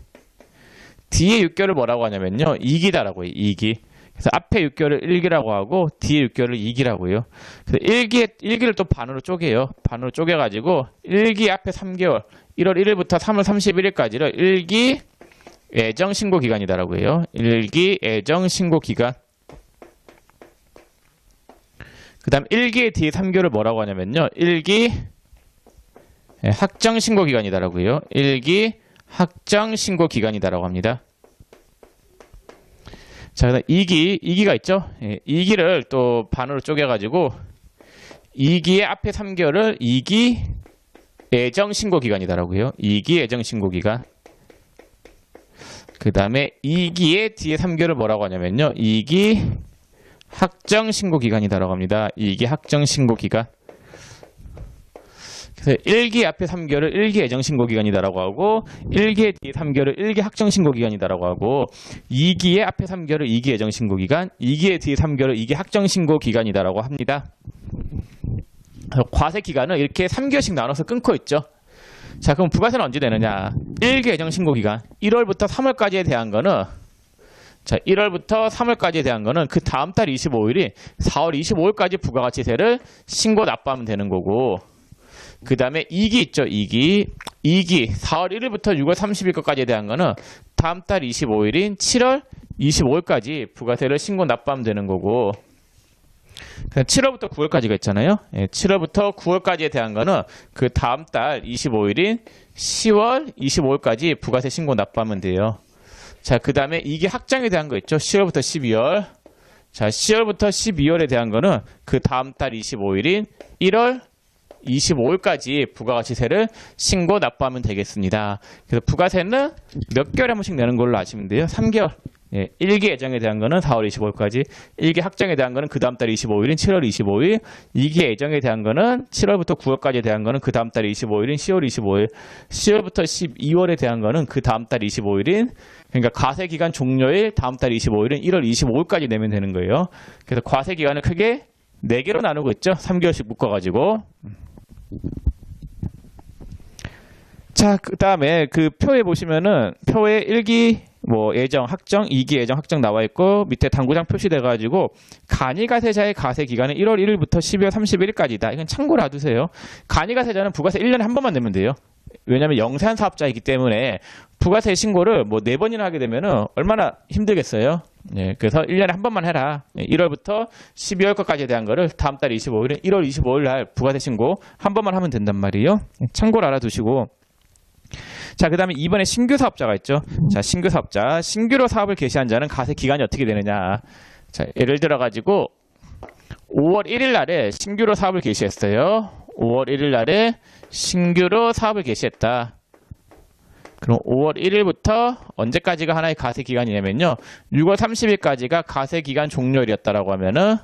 뒤에 6개월을 뭐라고 하냐면요. 2기다라고 해요. 2기. 그래서 앞에 6개월을 1기라고 하고 뒤에 6개월을 2기라고 해요. 그래서 1기를 또 반으로 쪼개요. 반으로 쪼개가지고 1기 앞에 3개월 1월 1일부터 3월 31일까지를 1기 애정신고 기간이다라고 해요. 1기 애정신고 기간. 그 다음 1기의 뒤에 3개월을 뭐라고 하냐면요. 1기 확정신고 기간이다라고 해요. 1기 확정신고 기간이다라고 합니다. 자, 그다음 2기가 있죠. 2기를 또 반으로 쪼개가지고 2기의 앞에 3개월을 2기 애정신고 기간이다라고 해요. 2기 애정신고 기간. 그 다음에 2기의 뒤에 3개월을 뭐라고 하냐면요. 2기 확정신고 기간이다라고 합니다. 2기 확정신고 기간. 그래서 1기 앞에 3개월을 1기 애정신고 기간이다라고 하고 1기의 뒤에 3개월을 1기 확정신고 기간이다라고 하고 2기의 앞에 3개월을 2기 애정신고 기간, 2기의 뒤에 3개월을 2기 확정신고 기간이다라고 합니다. 과세 기간은 이렇게 3개월씩 나눠서 끊고 있죠. 자, 그럼 부가세는 언제 되느냐? 1기 애정신고 기간 1월부터 3월까지에 대한 거는, 자, 1월부터 3월까지에 대한 거는 그 다음 달 25일이 4월 25일까지 부가가치세를 신고 납부하면 되는 거고, 그 다음에 2기 있죠. 2기 4월 1일부터 6월 30일 것까지에 대한 거는 다음 달 25일인 7월 25일까지 부가세를 신고 납부하면 되는 거고, 7월부터 9월까지가 있잖아요. 7월부터 9월까지에 대한 거는 그 다음 달 25일인 10월 25일까지 부가세 신고 납부하면 돼요. 자, 그 다음에 이게 확정에 대한 거 있죠. 10월부터 12월. 자, 10월부터 12월에 대한 거는 그 다음 달 25일인 1월 25일까지 부가가치세를 신고 납부하면 되겠습니다. 그래서 부가세는 몇 개월에 한 번씩 내는 걸로 아시면 돼요. 3개월. 1기 애정에 대한 거는 4월 25일까지, 1기 확정에 대한 거는 그 다음 달 25일인 7월 25일, 2기 애정에 대한 거는 7월부터 9월까지에 대한 거는 그 다음 달 25일인 10월 25일, 10월부터 12월에 대한 거는 그 다음 달 25일인, 그러니까 과세기간 종료일 다음 달 25일은 1월 25일까지 내면 되는 거예요. 그래서 과세기간을 크게 4개로 나누고 있죠. 3개월씩 묶어가지고. 자, 그 다음에 그 표에 보시면은 표에 1기 뭐 예정 확정, 2기 예정 확정 나와 있고 밑에 당구장 표시돼가지고 간이가세자의 가세 기간은 1월 1일부터 12월 31일까지다. 이건 참고로 놔두세요. 간이가세자는 부가세 1년에 한 번만 내면 돼요. 왜냐하면 영세한 사업자이기 때문에 부가세 신고를 뭐 4번이나 하게 되면은 얼마나 힘들겠어요. 예, 그래서 1년에 한 번만 해라. 1월부터 12월 것까지에 대한 거를 다음 달 25일은 1월 25일 날 부가세 신고 한 번만 하면 된단 말이에요. 참고로 알아두시고. 자, 그 다음에 이번에 신규 사업자가 있죠. 자, 신규 사업자. 신규로 사업을 개시한 자는 가세 기간이 어떻게 되느냐. 자, 예를 들어가지고 5월 1일 날에 신규로 사업을 개시했어요. 5월 1일 날에 신규로 사업을 개시했다. 그럼 5월 1일부터 언제까지가 하나의 가세 기간이냐면요. 6월 30일까지가 가세 기간 종료일이었다라고 하면은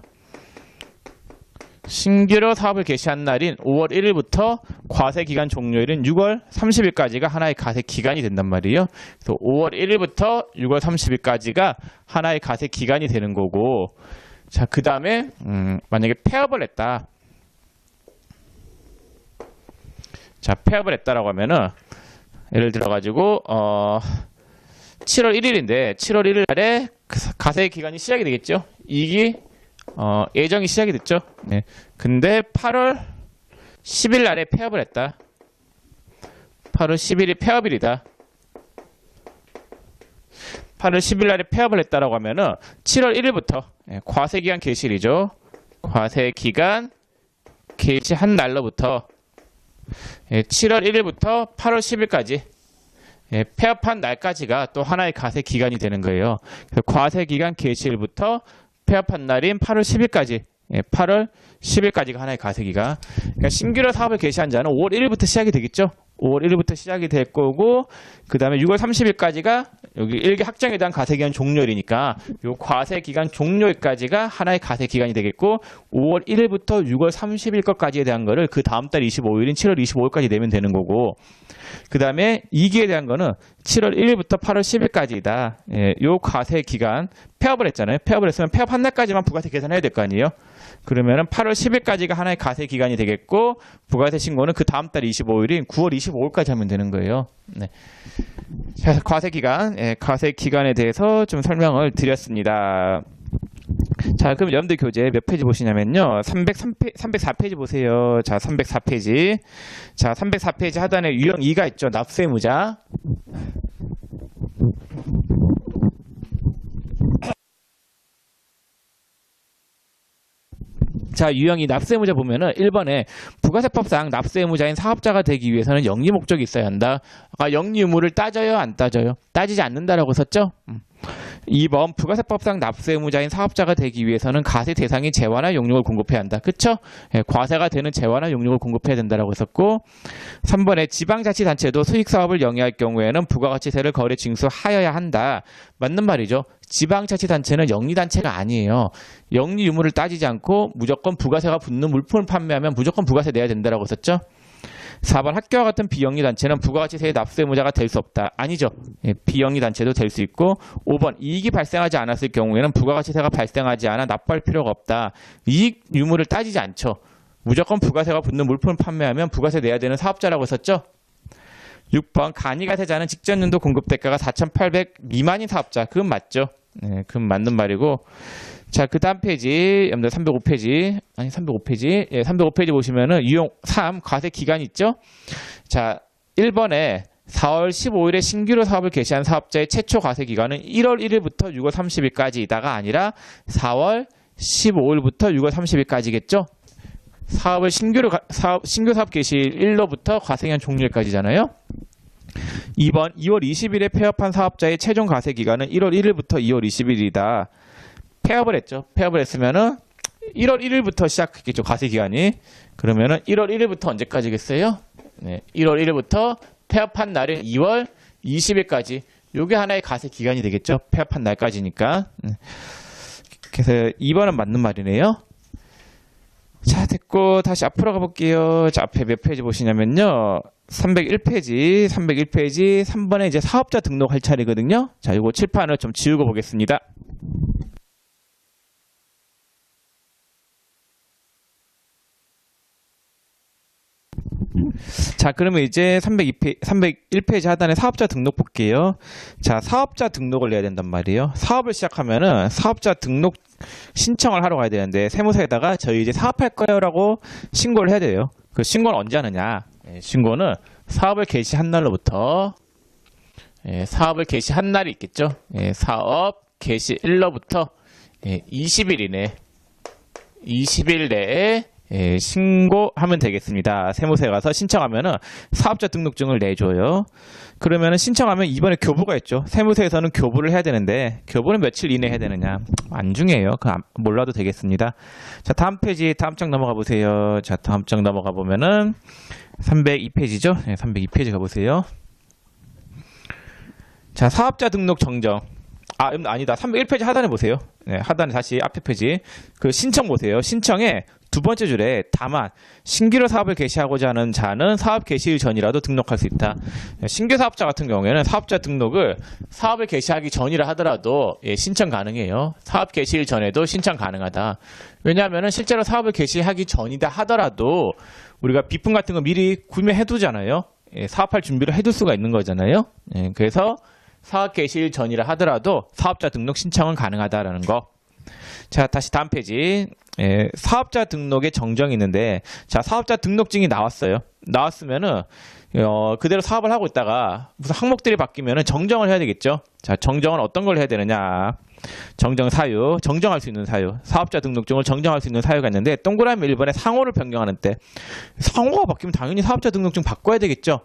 신규로 사업을 개시한 날인 5월 1일부터 과세 기간 종료일은 6월 30일까지가 하나의 가세 기간이 된단 말이에요. 그래서 5월 1일부터 6월 30일까지가 하나의 가세 기간이 되는 거고, 자, 그 다음에 만약에 폐업을 했다. 자, 폐업을 했다라고 하면은 예를 들어가지고 7월 1일인데 7월 1일 날에 가세 기간이 시작이 되겠죠. 이기 예정이 시작이 됐죠. 네. 근데 8월 10일 날에 폐업을 했다. 8월 10일이 폐업일이다. 8월 10일 날에 폐업을 했다라고 하면은 7월 1일부터 과세기간 개시일이죠. 과세기간 개시한 날로부터 7월 1일부터 8월 10일까지 폐업한 날까지가 또 하나의 가세 기간이 되는 거예요. 과세 기간 개시일부터 폐업한 날인 8월 10일까지, 8월 10일까지가 하나의 가세 기간. 그러니까 신규로 사업을 개시한 자는 5월 1일부터 시작이 되겠죠. 5월 1일부터 시작이 될 거고, 그 다음에 6월 30일까지가 여기 1기 확정에 대한 가세 기간 종료일이니까 요 과세 기간 종료일까지가 하나의 가세 기간이 되겠고, 5월 1일부터 6월 30일 것까지에 대한 거를 그 다음 달 25일인 7월 25일까지 내면 되는 거고, 그 다음에 2기에 대한 거는 7월 1일부터 8월 10일까지다. 요 과세 기간, 폐업을 했잖아요. 폐업을 했으면 폐업한 날까지만 부가세 계산해야 될 거 아니에요. 그러면은 8월 10일까지가 하나의 가세 기간이 되겠고, 부가세 신고는 그 다음 달 25일인 9월 25일까지 하면 되는 거예요. 네. 자, 과세 기간, 과세 기간에 대해서 좀 설명을 드렸습니다. 자, 그럼 여러분들 교재 몇 페이지 보시냐면요. 304페이지 보세요. 자, 304페이지. 자, 304페이지 하단에 유형 2가 있죠. 납세무자. 자, 유형이 납세무자 보면은 1번에 부가세법상 납세무자인 사업자가 되기 위해서는 영리 목적이 있어야 한다. 아까 영리 의무를 따져요, 안 따져요? 따지지 않는다라고 썼죠? 2번 부가세법상 납세무자인 사업자가 되기 위해서는 가세 대상인 재화나 용역을 공급해야 한다. 그쵸? 과세가 되는 재화나 용역을 공급해야 된다라고 했었고, 3번에 지방자치단체도 수익사업을 영위할 경우에는 부가가치세를 거래 징수하여야 한다. 맞는 말이죠. 지방자치단체는 영리단체가 아니에요. 영리 유무를 따지지 않고 무조건 부가세가 붙는 물품을 판매하면 무조건 부가세 내야 된다라고 했었죠. 4번 학교와 같은 비영리 단체는 부가가치세의 납세무자가 될 수 없다. 아니죠. 비영리 단체도 될 수 있고, 5번 이익이 발생하지 않았을 경우에는 부가가치세가 발생하지 않아 납부할 필요가 없다. 이익 유무를 따지지 않죠. 무조건 부가세가 붙는 물품을 판매하면 부가세 내야 되는 사업자라고 했었죠. 6번 간이가세자는 직전연도 공급대가가 4,800 미만인 사업자. 그건 맞죠. 그건 맞는 말이고, 자, 그 다음 페이지, 여러분들 305페이지, 아니 305페이지, 305페이지 보시면은 유형 3 과세 기간이 있죠. 자, 1번에 4월 15일에 신규로 사업을 개시한 사업자의 최초 과세 기간은 1월 1일부터 6월 30일까지이다가 아니라 4월 15일부터 6월 30일까지겠죠. 신규 사업 개시일 1로부터 과세기간 종료일까지잖아요. 2번 2월 20일에 폐업한 사업자의 최종 과세 기간은 1월 1일부터 2월 20일이다. 폐업을 했죠. 폐업을 했으면은 1월 1일부터 시작했겠죠. 과세 기간이. 그러면은 1월 1일부터 언제까지겠어요? 네, 1월 1일부터 폐업한 날은 2월 20일까지. 요게 하나의 과세 기간이 되겠죠. 폐업한 날까지니까. 그래서 2번은 맞는 말이네요. 자, 됐고 다시 앞으로 가볼게요. 자, 앞에 몇 페이지 보시냐면요. 301페이지, 301페이지 3번에 이제 사업자 등록할 차례거든요. 자, 요거 칠판을 좀 지우고 보겠습니다. 자, 그러면 이제 301페이지 하단에 사업자 등록 볼게요. 자, 사업자 등록을 내야 된단 말이에요. 사업을 시작하면은 사업자 등록 신청을 하러 가야 되는데 세무서에다가 저희 이제 사업할 거예요라고 신고를 해야 돼요. 그 신고는 언제 하느냐? 신고는 사업을 개시한 날로부터 사업을 개시한 날이 있겠죠. 사업 개시일로부터 20일 이내 20일 내에 신고하면 되겠습니다. 세무서에 가서 신청하면은 사업자 등록증을 내줘요. 그러면은 신청하면 이번에 교부가 있죠. 세무서에서는 교부를 해야 되는데 교부는 며칠 이내에 해야 되느냐? 안 중요해요. 몰라도 되겠습니다. 자, 다음 페이지, 다음 장 넘어가 보세요. 자, 다음 장 넘어가 보면은 302페이지죠. 302페이지 가보세요. 자, 사업자 등록 정정. 아니다. 301페이지 하단에 보세요. 하단에 다시 앞에 페이지. 그 신청 보세요. 신청에 두 번째 줄에 다만 신규로 사업을 개시하고자 하는 자는 사업 개시일 전이라도 등록할 수 있다. 신규 사업자 같은 경우에는 사업자 등록을 사업을 개시하기 전이라 하더라도 신청 가능해요. 사업 개시일 전에도 신청 가능하다. 왜냐하면 실제로 사업을 개시하기 전이다 하더라도 우리가 비품 같은 거 미리 구매해 두잖아요. 사업할 준비를 해둘 수가 있는 거잖아요. 그래서 사업 개시일 전이라 하더라도 사업자 등록 신청은 가능하다라는 거. 자, 다시 다음 페이지. 사업자 등록의 정정이 있는데, 자, 사업자 등록증이 나왔어요. 나왔으면은 그대로 사업을 하고 있다가 무슨 항목들이 바뀌면은 정정을 해야 되겠죠. 자, 정정은 어떤 걸 해야 되느냐? 정정 사유, 정정할 수 있는 사유, 사업자 등록증을 정정할 수 있는 사유가 있는데 동그라미 1번에 상호를 변경하는 때 상호가 바뀌면 당연히 사업자 등록증 바꿔야 되겠죠.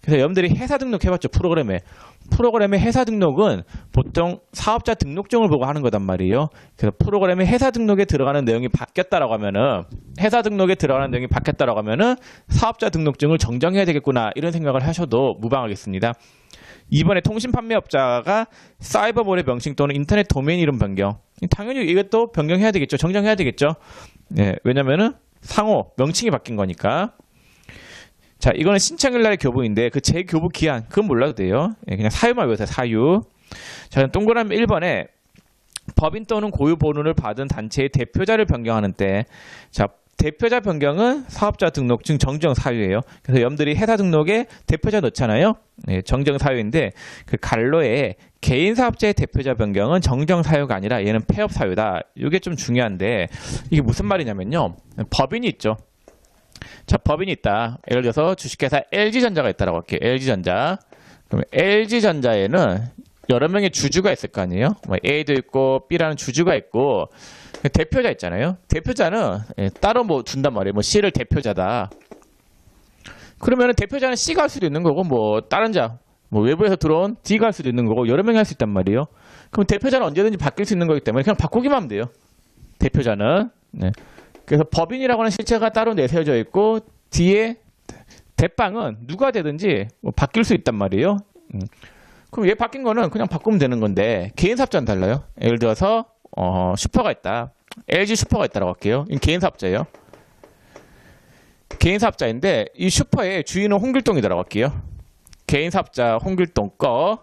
그래서 여러분들이 회사 등록해봤죠. 프로그램의 회사 등록은 보통 사업자 등록증을 보고 하는 거단 말이에요. 그래서 프로그램의 회사 등록에 들어가는 내용이 바뀌었다라고 하면은 사업자 등록증을 정정해야 되겠구나 이런 생각을 하셔도 무방하겠습니다. 이번에 통신 판매업자가 사이버몰의 명칭 또는 인터넷 도메인 이름 변경. 당연히 이것도 변경해야 되겠죠. 정정해야 되겠죠. 왜냐면은 상호 명칭이 바뀐 거니까. 자, 이거는 신청일 날의 교부인데 그 재교부 기한 그건 몰라도 돼요. 그냥 사유만 외우세요. 사유. 자, 동그라미 1번에 법인 또는 고유 본원을 받은 단체의 대표자를 변경하는 때, 자, 대표자 변경은 사업자 등록증 정정 사유예요. 그래서 여러분들이 회사 등록에 대표자 넣잖아요. 정정 사유인데 그 갈로에 개인 사업자의 대표자 변경은 정정 사유가 아니라 얘는 폐업 사유다. 이게 좀 중요한데 이게 무슨 말이냐면요. 법인이 있죠. 자, 법인이 있다. 예를 들어서 주식회사 LG전자가 있다라고 할게요. LG전자. 그럼 LG전자에는 여러 명의 주주가 있을 거 아니에요. A도 있고 B라는 주주가 있고 대표자 있잖아요. 대표자는 따로 뭐 둔단 말이에요. C를 대표자다. 그러면 대표자는 C가 할 수도 있는 거고 다른 자 외부에서 들어온 D가 할 수도 있는 거고 여러 명이 할 수 있단 말이에요. 그럼 대표자는 언제든지 바뀔 수 있는 거기 때문에 그냥 바꾸기만 하면 돼요. 대표자는. 그래서 법인이라고 하는 실체가 따로 내세워져 있고 뒤에 대빵은 누가 되든지 바뀔 수 있단 말이에요. 그럼 얘 바뀐 거는 그냥 바꾸면 되는 건데 개인 사업자는 달라요. 예를 들어서 슈퍼가 있다. LG 슈퍼가 있다라고 할게요. 이건 개인 사업자예요. 개인 사업자인데 이 슈퍼의 주인은 홍길동이다라고 할게요. 개인 사업자 홍길동 거.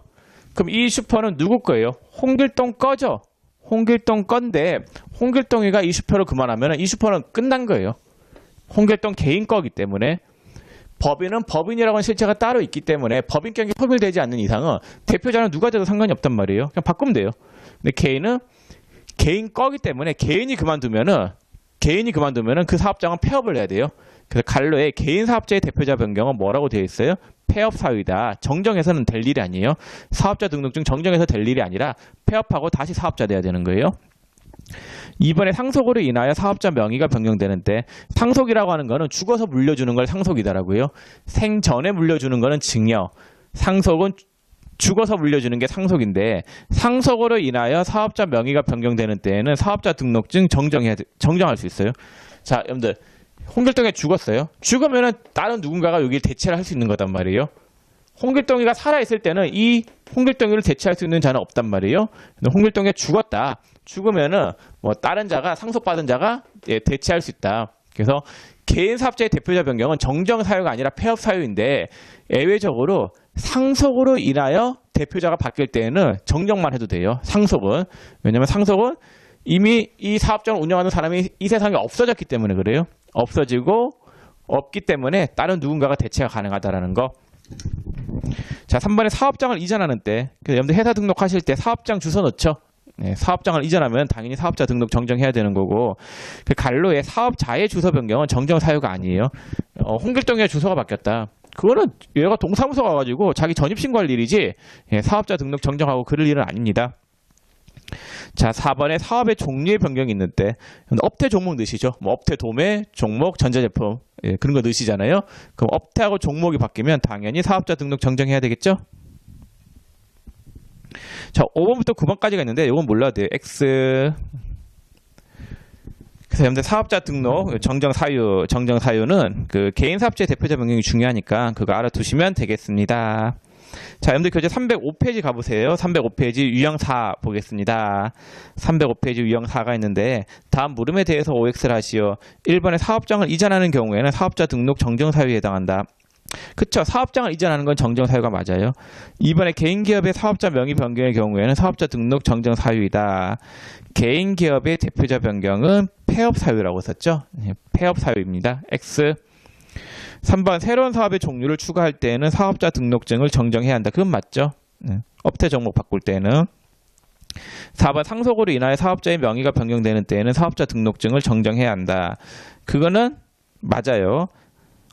그럼 이 슈퍼는 누구 거예요? 홍길동 거죠. 홍길동 건데 홍길동이가 이 슈퍼를 그만하면 이 슈퍼는 끝난 거예요. 홍길동 개인 거기 때문에 법인은 법인이라고 하는 실체가 따로 있기 때문에 법인격이 소멸되지 않는 이상은 대표자는 누가 돼도 상관이 없단 말이에요. 그냥 바꾸면 돼요. 근데 개인은 개인 거기 때문에 개인이 그만두면은 그 사업장은 폐업을 해야 돼요. 그래서 갈로에 개인 사업자의 대표자 변경은 뭐라고 되어 있어요? 폐업 사유이다. 정정해서는 될 일이 아니에요. 사업자 등록증 정정해서 될 일이 아니라 폐업하고 다시 사업자 돼야 되는 거예요. 이번에 상속으로 인하여 사업자 명의가 변경되는데 상속이라고 하는 거는 죽어서 물려주는 걸 상속이다라고요. 생전에 물려주는 거는 증여. 상속은 죽어서 물려주는 게 상속인데 상속으로 인하여 사업자 명의가 변경되는 때에는 사업자 등록증 정정할 수 있어요. 자, 여러분들 홍길동이 죽었어요. 죽으면은 다른 누군가가 여기를 대체를 할 수 있는 거단 말이에요. 홍길동이가 살아있을 때는 이 홍길동이를 대체할 수 있는 자는 없단 말이에요. 근데 홍길동이가 죽었다. 죽으면은 다른 자가 상속받은 자가 대체할 수 있다. 그래서 개인 사업자의 대표자 변경은 정정 사유가 아니라 폐업 사유인데 예외적으로 상속으로 인하여 대표자가 바뀔 때에는 정정만 해도 돼요. 상속은. 왜냐면 상속은 이미 이 사업장을 운영하는 사람이 이 세상에 없어졌기 때문에 그래요. 없어지고 없기 때문에 다른 누군가가 대체가 가능하다라는 거. 자, 3번에 사업장을 이전하는 때, 여러분들 회사 등록하실 때 사업장 주소 넣죠. 네, 사업장을 이전하면 당연히 사업자 등록 정정해야 되는 거고, 그 갈로의 사업자의 주소 변경은 정정 사유가 아니에요. 홍길동의 주소가 바뀌었다. 그거는 얘가 동사무소 가가지고 자기 전입신고할 일이지, 예, 사업자 등록 정정하고 그럴 일은 아닙니다. 자, 4번에 사업의 종류의 변경이 있는데 업태 종목 넣으시죠. 뭐 업태 도매, 종목, 전자제품, 예, 그런 거 넣으시잖아요. 그럼 업태하고 종목이 바뀌면 당연히 사업자 등록 정정해야 되겠죠. 자, 5번부터 9번까지가 있는데 이건 몰라도 돼요. X. 그래서 여러분들 사업자 등록 정정 사유는 그 개인 사업자의 대표자 변경이 중요하니까 그거 알아두시면 되겠습니다. 자, 여러분들 교재 305페이지 가보세요. 305페이지 유형 4 보겠습니다. 305페이지 유형 4가 있는데 다음 물음에 대해서 OX를 하시오. 1번에 사업장을 이전하는 경우에는 사업자 등록 정정 사유에 해당한다. 그쵸, 사업장을 이전하는 건 정정 사유가 맞아요. 2번에 개인기업의 사업자 명의 변경의 경우에는 사업자 등록 정정 사유이다. 개인기업의 대표자 변경은 폐업 사유라고 썼죠. 폐업 사유입니다. X. 3번 새로운 사업의 종류를 추가할 때에는 사업자 등록증을 정정해야 한다. 그건 맞죠. 업태 종목 바꿀 때는. 4번 상속으로 인하여 사업자의 명의가 변경되는 때에는 사업자 등록증을 정정해야 한다. 그거는 맞아요.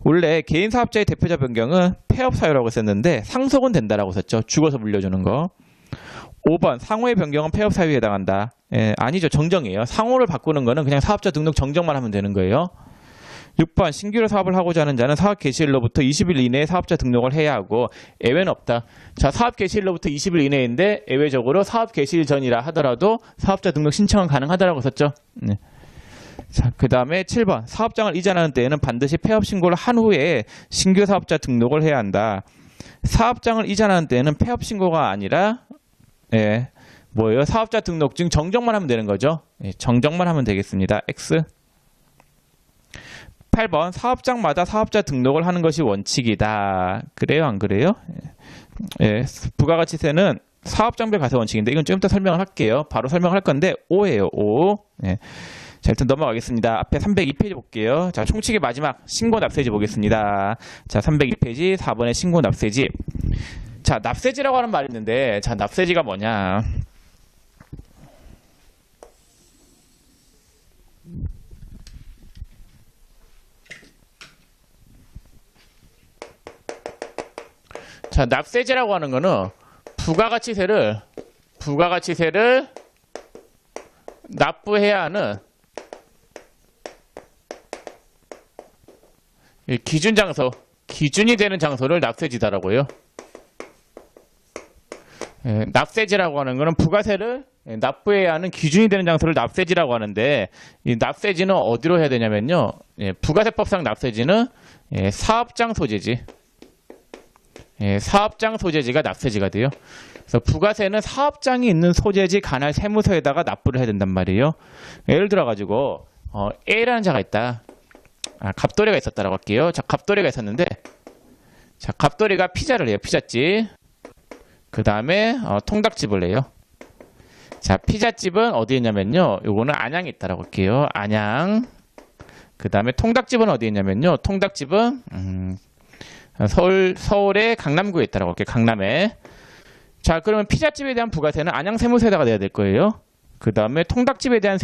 원래 개인 사업자의 대표자 변경은 폐업 사유라고 썼는데 상속은 된다라고 썼죠. 죽어서 물려주는 거. 5번 상호의 변경은 폐업 사유에 해당한다. 예, 아니죠. 정정이에요. 상호를 바꾸는 거는 그냥 사업자 등록 정정만 하면 되는 거예요. 6번 신규로 사업을 하고자 하는 자는 사업 개시일로부터 20일 이내에 사업자 등록을 해야 하고 예외는 없다. 자, 사업 개시일로부터 20일 이내인데 예외적으로 사업 개시일 전이라 하더라도 사업자 등록 신청은 가능하다라고 썼죠. 네. 자, 그 다음에 7번 사업장을 이전하는 때에는 반드시 폐업 신고를 한 후에 신규 사업자 등록을 해야 한다. 사업장을 이전하는 때에는 폐업 신고가 아니라 예, 뭐예요? 사업자 등록증 정정만 하면 되는 거죠. 예, 정정만 하면 되겠습니다. X. 8번 사업장마다 사업자 등록을 하는 것이 원칙이다. 그래요, 안 그래요? 예, 부가가치세는 사업장별 가세 원칙인데 이건 좀 이따 설명을 할게요. 바로 설명을 할 건데 5예요. 5. 예. 자, 일단 넘어가겠습니다. 앞에 302페이지 볼게요. 자, 총칙의 마지막 신고 납세지 보겠습니다. 자, 302페이지 4번의 신고 납세지. 자, 납세지라고 하는 말이 있는데 자, 납세지가 뭐냐? 자, 납세지라고 하는 거는 부가가치세를 납부해야 하는 기준 장소, 기준이 되는 장소를 납세지다라고 해요. 예, 납세지라고 하는 거는 부가세를 납부해야 하는 기준이 되는 장소를 납세지라고 하는데 이 납세지는 어디로 해야 되냐면요. 예, 부가세법상 납세지는 예, 사업장 소재지. 예, 사업장 소재지가 납세지가 돼요. 그래서 부가세는 사업장이 있는 소재지 관할 세무서에다가 납부를 해야 된단 말이에요. 예를 들어 가지고 A라는 자가 있다. 갑돌이가 있었다라고 할게요. 자, 갑돌이가 있었는데 자, 갑돌이가 피자를 해요. 피자집. 그 다음에 통닭집을 해요. 자, 피자집은 어디에 있냐면요. 요거는 안양에 있다라고 할게요. 안양. 그 다음에 통닭집은 어디에 있냐면요. 통닭집은 서울의 강남구에 있다라고 할게요. 강남에. 자, 그러면 피자집에 대한 부가세는 안양 세무서에다가 내야 될 거예요. 그 다음에 통닭집에 대한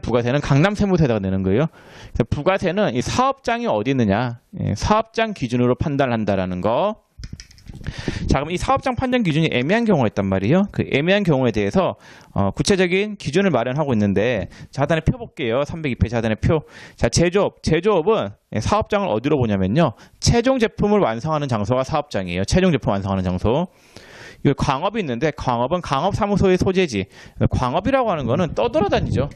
부가세는 강남 세무서에다가 내는 거예요. 그래서 부가세는 이 사업장이 어디 있느냐, 예, 사업장 기준으로 판단한다라는 거. 자, 그럼 이 사업장 판단 기준이 애매한 경우가 있단 말이에요. 그 애매한 경우에 대해서 구체적인 기준을 마련하고 있는데 자, 하단에 표 볼게요. 302페이지 하단에 표. 자, 제조업은 사업장을 어디로 보냐면요. 최종 제품을 완성하는 장소가 사업장이에요. 최종 제품 완성하는 장소. 이거 광업이 있는데 광업은 광업사무소의 소재지. 광업이라고 하는 거는 떠돌아다니죠.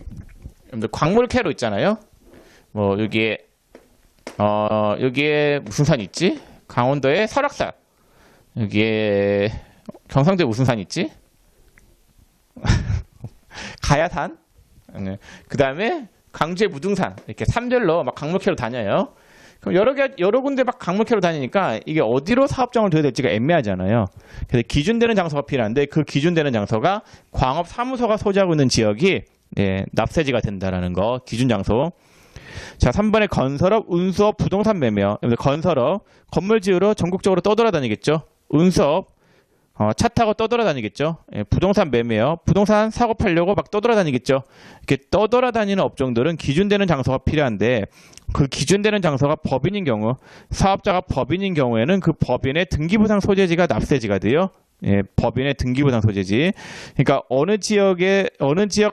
여러분들 광물 캐로 있잖아요. 뭐 여기에 무슨 산 있지? 강원도에 설악산. 여기에 경상도에 무슨 산 있지? 가야산. 그 다음에 광주의 무등산. 이렇게 산별로 막 광물 캐로 다녀요. 그럼 여러 군데 막 광물 캐로 다니니까 이게 어디로 사업장을 둬야 될지가 애매하잖아요. 그래서 기준되는 장소가 필요한데 그 기준되는 장소가 광업 사무소가 소재하고 있는 지역이 납세지가 된다라는 거. 기준 장소. 자, 3번에 건설업, 운수업, 부동산 매매요. 건설업, 건물 지으러 전국적으로 떠돌아다니겠죠. 운수업, 차 타고 떠돌아다니겠죠. 예, 부동산 매매요. 부동산 사고 팔려고 막 떠돌아다니겠죠. 이렇게 떠돌아다니는 업종들은 기준되는 장소가 필요한데 그 기준되는 장소가 법인인 경우, 사업자가 법인인 경우에는 그 법인의 등기부상 소재지가 납세지가 돼요. 예, 법인의 등기부상 소재지. 그러니까 어느 지역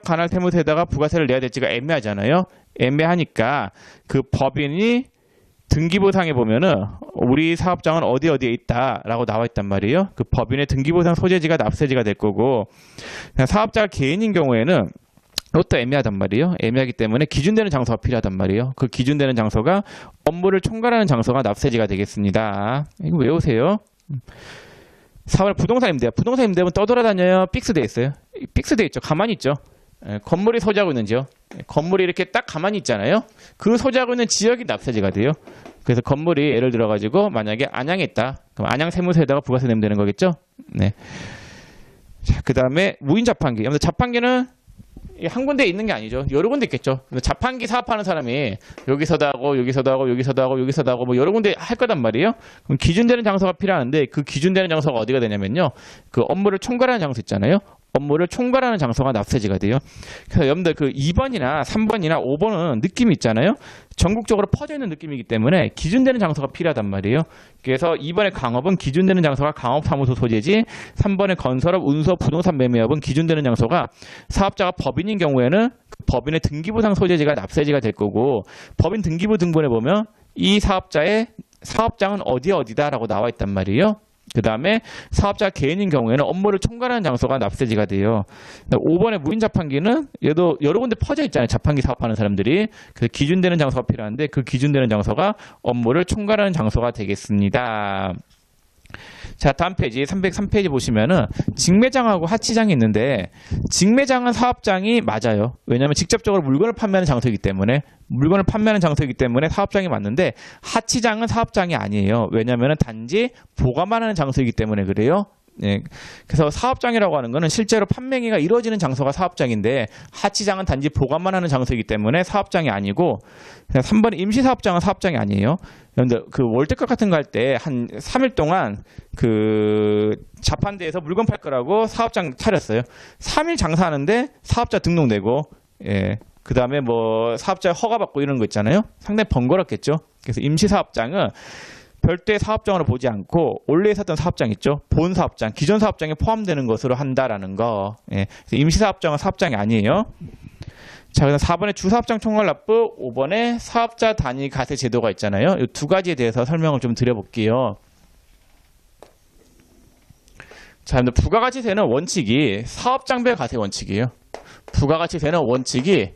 관할 세무서에다가 부가세를 내야 될지가 애매하잖아요. 애매하니까 그 법인이 등기부상에 보면은 우리 사업장은 어디에 있다라고 나와 있단 말이에요. 그 법인의 등기부상 소재지가 납세지가 될 거고, 사업자가 개인인 경우에는 이것도 애매하단 말이에요. 애매하기 때문에 기준되는 장소가 필요하단 말이에요. 그 기준되는 장소가 업무를 총괄하는 장소가 납세지가 되겠습니다. 이거 외우세요. 4번 부동산 임대요. 부동산 임대면 떠돌아다녀요. 픽스돼 있어요. 픽스돼 있죠. 가만히 있죠. 건물이 소지하고 있는 지역. 건물이 이렇게 딱 가만히 있잖아요. 그 소지하고 있는 지역이 납세지가 돼요. 그래서 건물이 예를 들어 가지고 만약에 안양에 있다. 그럼 안양 세무서에다가 부가세 내면 되는 거겠죠? 네. 자, 그다음에 무인 자판기. 자판기는 한 군데 있는 게 아니죠. 여러 군데 있겠죠. 자판기 사업하는 사람이 여기서도 하고 뭐 여러 군데 할 거단 말이에요. 그럼 기준되는 장소가 필요한데 그 기준되는 장소가 어디가 되냐면요. 그 업무를 총괄하는 장소 있잖아요. 업무를 총괄하는 장소가 납세지가 돼요. 그래서 여러분들 그 2번이나 3번이나 5번은 느낌이 있잖아요. 전국적으로 퍼져 있는 느낌이기 때문에 기준되는 장소가 필요하단 말이에요. 그래서 2번의 강업은 기준되는 장소가 강업사무소 소재지, 3번의 건설업, 운수업, 부동산 매매업은 기준되는 장소가 사업자가 법인인 경우에는 법인의 등기부상 소재지가 납세지가 될 거고, 법인 등기부 등본에 보면 이 사업자의 사업장은 어디다라고 나와 있단 말이에요. 그 다음에 사업자 개인인 경우에는 업무를 총괄하는 장소가 납세지가 돼요. 5번의 무인 자판기는 얘도 여러 군데 퍼져 있잖아요. 자판기 사업하는 사람들이. 그래서 기준되는 장소가 필요한데 그 기준되는 장소가 업무를 총괄하는 장소가 되겠습니다. 자, 다음 페이지 303페이지 보시면은 직매장하고 하치장이 있는데, 직매장은 사업장이 맞아요. 왜냐하면 직접적으로 물건을 판매하는 장소이기 때문에 사업장이 맞는데, 하치장은 사업장이 아니에요. 왜냐하면 단지 보관만 하는 장소이기 때문에 그래요. 예, 그래서 사업장이라고 하는 거는 실제로 판매가 이루어지는 장소가 사업장인데, 하치장은 단지 보관만 하는 장소이기 때문에 사업장이 아니고, 3번 임시사업장은 사업장이 아니에요. 그런데 그 월드컵 같은 거 할 때 한 3일 동안 그 자판대에서 물건 팔 거라고 사업장 차렸어요. 3일 장사하는데 사업자 등록 내고, 예, 그 다음에 뭐 사업자 허가 받고 이런 거 있잖아요. 상당히 번거롭겠죠. 그래서 임시사업장은 별도의 사업장으로 보지 않고 원래 있었던 사업장 있죠. 본 사업장, 기존 사업장에 포함되는 것으로 한다라는 거. 예, 임시사업장은 사업장이 아니에요. 자, 그다음 4번에 주사업장 총괄납부, 5번에 사업자 단위 가세 제도가 있잖아요. 이 두 가지에 대해서 설명을 좀 드려볼게요. 자, 근데 부가가치세는 원칙이 사업장별 가세 원칙이에요. 부가가치세는 원칙이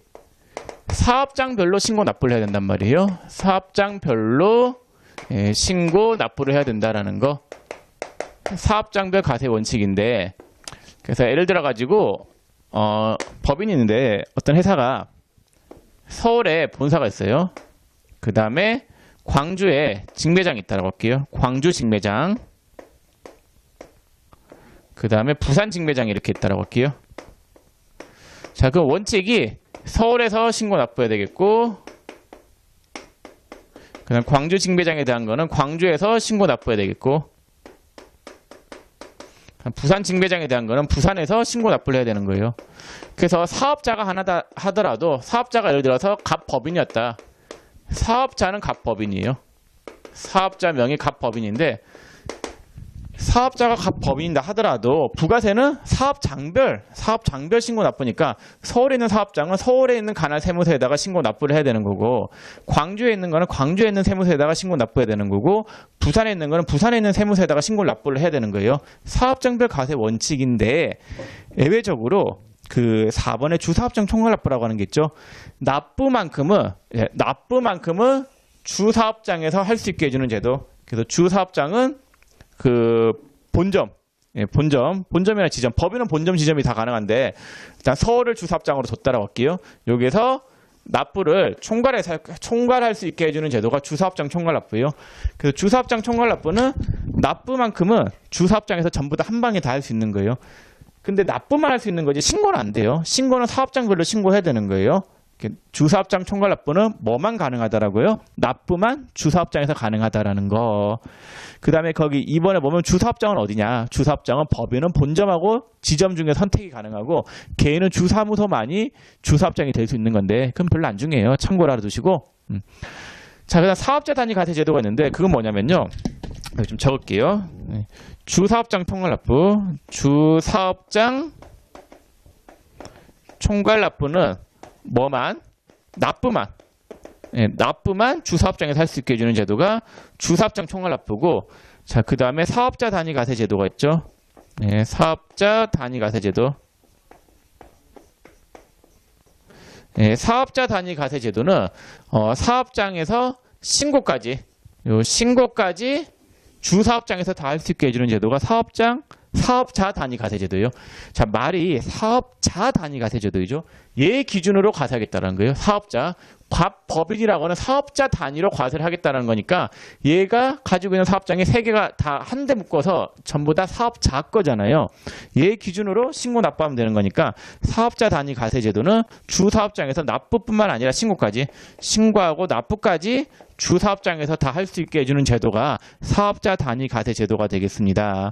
사업장별로 신고 납부를 해야 된단 말이에요. 사업장별로 신고 납부를 해야 된다라는 거. 사업장별 가세 원칙인데, 그래서 예를 들어 가지고 법인이 있는데 어떤 회사가 서울에 본사가 있어요. 그 다음에 광주에 직매장이 있다고 할게요. 광주 직매장. 그 다음에 부산 직매장이 이렇게 있다고 할게요. 자, 그 원칙이 서울에서 신고 납부해야 되겠고, 그 다음 광주 직매장에 대한 거는 광주에서 신고 납부해야 되겠고, 부산 직매장에 대한 거는 부산에서 신고 납부를 해야 되는 거예요. 그래서 사업자가 하나다 하더라도, 사업자가 예를 들어서 갑법인이었다. 사업자는 갑법인이에요. 사업자 명의 갑법인인데, 사업자가 갑법인이다 하더라도 부가세는 사업장별 신고 납부니까, 서울에 있는 사업장은 서울에 있는 관할 세무서에다가 신고 납부를 해야 되는 거고, 광주에 있는 거는 광주에 있는 세무서에다가 신고 납부해야 되는 거고, 부산에 있는 거는 부산에 있는 세무서에다가 신고 납부를 해야 되는 거예요. 사업장별 가세 원칙인데, 예외적으로 그 4번의 주사업장 총괄납부라고 하는 게 있죠. 납부만큼은 주사업장에서 할 수 있게 해주는 제도. 그래서 주사업장은 그 본점이나 지점, 법인은 본점, 지점이 다 가능한데 일단 서울을 주사업장으로 뒀다라고 할게요. 여기서 납부를 총괄할 수 있게 해주는 제도가 주사업장 총괄납부예요. 그래서 주사업장 총괄납부는 납부만큼은 주사업장에서 전부 다 한 방에 다 할 수 있는 거예요. 근데 납부만 할 수 있는 거지 신고는 안 돼요. 신고는 사업장별로 신고해야 되는 거예요. 주사업장 총괄 납부는 뭐만 가능하다라고요? 납부만 주사업장에서 가능하다라는 거. 그 다음에 거기 2번에 보면 주사업장은 어디냐? 주사업장은 법인은 본점하고 지점 중에 선택이 가능하고 개인은 주사무소만이 주사업장이 될 수 있는 건데 그건 별로 안 중요해요. 참고로 알아두시고. 자, 그다음 사업자 단위 과세 제도가 있는데 그건 뭐냐면요. 여기 좀 적을게요. 주사업장 총괄 납부, 주사업장 총괄 납부는 뭐만? 납부만. 납부만 주사업장에서 할 수 있게 해주는 제도가 주사업장 총괄 납부고, 자, 그 다음에 사업자 단위 과세 제도가 있죠. 사업자 단위 과세 제도. 사업자 단위 과세 제도는 사업장에서 신고까지, 요 신고까지 주사업장에서 다 할 수 있게 해주는 제도가 사업자 단위 과세 제도예요. 자, 말이 사업자 단위 과세 제도이죠. 얘 기준으로 과세하겠다는 거예요. 사업자. 법인이라고는 사업자 단위로 과세를 하겠다는 거니까 얘가 가지고 있는 사업장이 3개가 다 한 대 묶어서 전부 다 사업자 거잖아요. 얘 기준으로 신고 납부하면 되는 거니까 사업자 단위 과세 제도는 주사업장에서 납부뿐만 아니라 신고하고 납부까지 주사업장에서 다 할 수 있게 해주는 제도가 사업자 단위 과세 제도가 되겠습니다.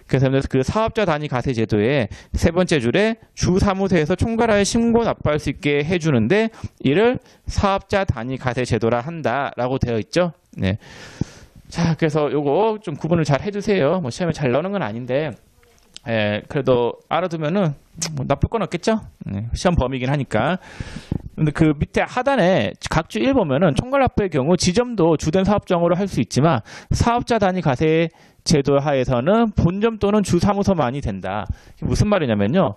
그래서 그 사업자 단위 과세 제도의 세 번째 줄에 주사무소에서 총괄하여 신고 납부할 수 있게 해주는데 이를 사업자 단위 과세 제도라 한다라고 되어 있죠. 네. 자, 그래서 요거 좀 구분을 잘 해주세요. 뭐 시험에 잘 나오는 건 아닌데, 그래도 알아두면은 뭐 나쁠 건 없겠죠. 시험 범위이긴 하니까. 근데 그 밑에 하단에 각주 1 보면은 총괄 납부의 경우 지점도 주된 사업장으로 할 수 있지만 사업자 단위 과세 제도 하에서는 본점 또는 주사무소만이 된다. 이게 무슨 말이냐면요.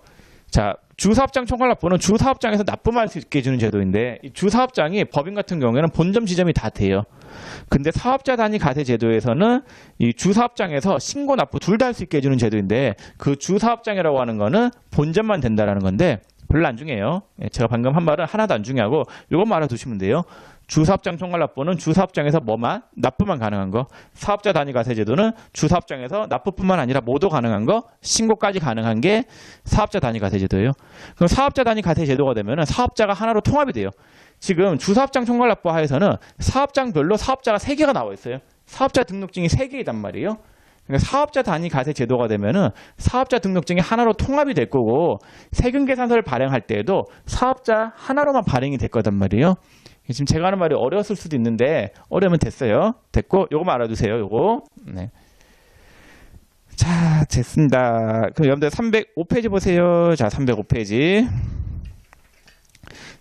자, 주사업장 총괄 납부는 주사업장에서 납부만 할 수 있게 해주는 제도인데 이 주사업장이 법인 같은 경우에는 본점 지점이 다 돼요. 근데 사업자 단위 과세 제도에서는 이 주사업장에서 신고 납부 둘 다 할 수 있게 해주는 제도인데 그 주사업장이라고 하는 거는 본점만 된다라는 건데 별로 안 중요해요. 제가 방금 한 말은 하나도 안 중요하고 이것만 알아두시면 돼요. 주사업장 총괄 납부는 주사업장에서 뭐만? 납부만 가능한 거. 사업자 단위 과세 제도는 주사업장에서 납부뿐만 아니라 모두 가능한 거, 신고까지 가능한 게 사업자 단위 과세 제도예요. 그럼 사업자 단위 과세 제도가 되면 사업자가 하나로 통합이 돼요. 지금 주사업장 총괄 납부 하에서는 사업장별로 사업자가 3개가 나와 있어요. 사업자 등록증이 3개이단 말이에요. 그러니까 사업자 단위 과세 제도가 되면은 사업자 등록증이 하나로 통합이 될 거고 세금 계산서를 발행할 때에도 사업자 하나로만 발행이 될 거단 말이에요. 지금 제가 하는 말이 어려웠을 수도 있는데 어려우면 됐어요. 됐고 요거만 알아두세요. 요거. 네. 자, 됐습니다. 그럼 여러분들 305페이지 보세요. 자, 305페이지.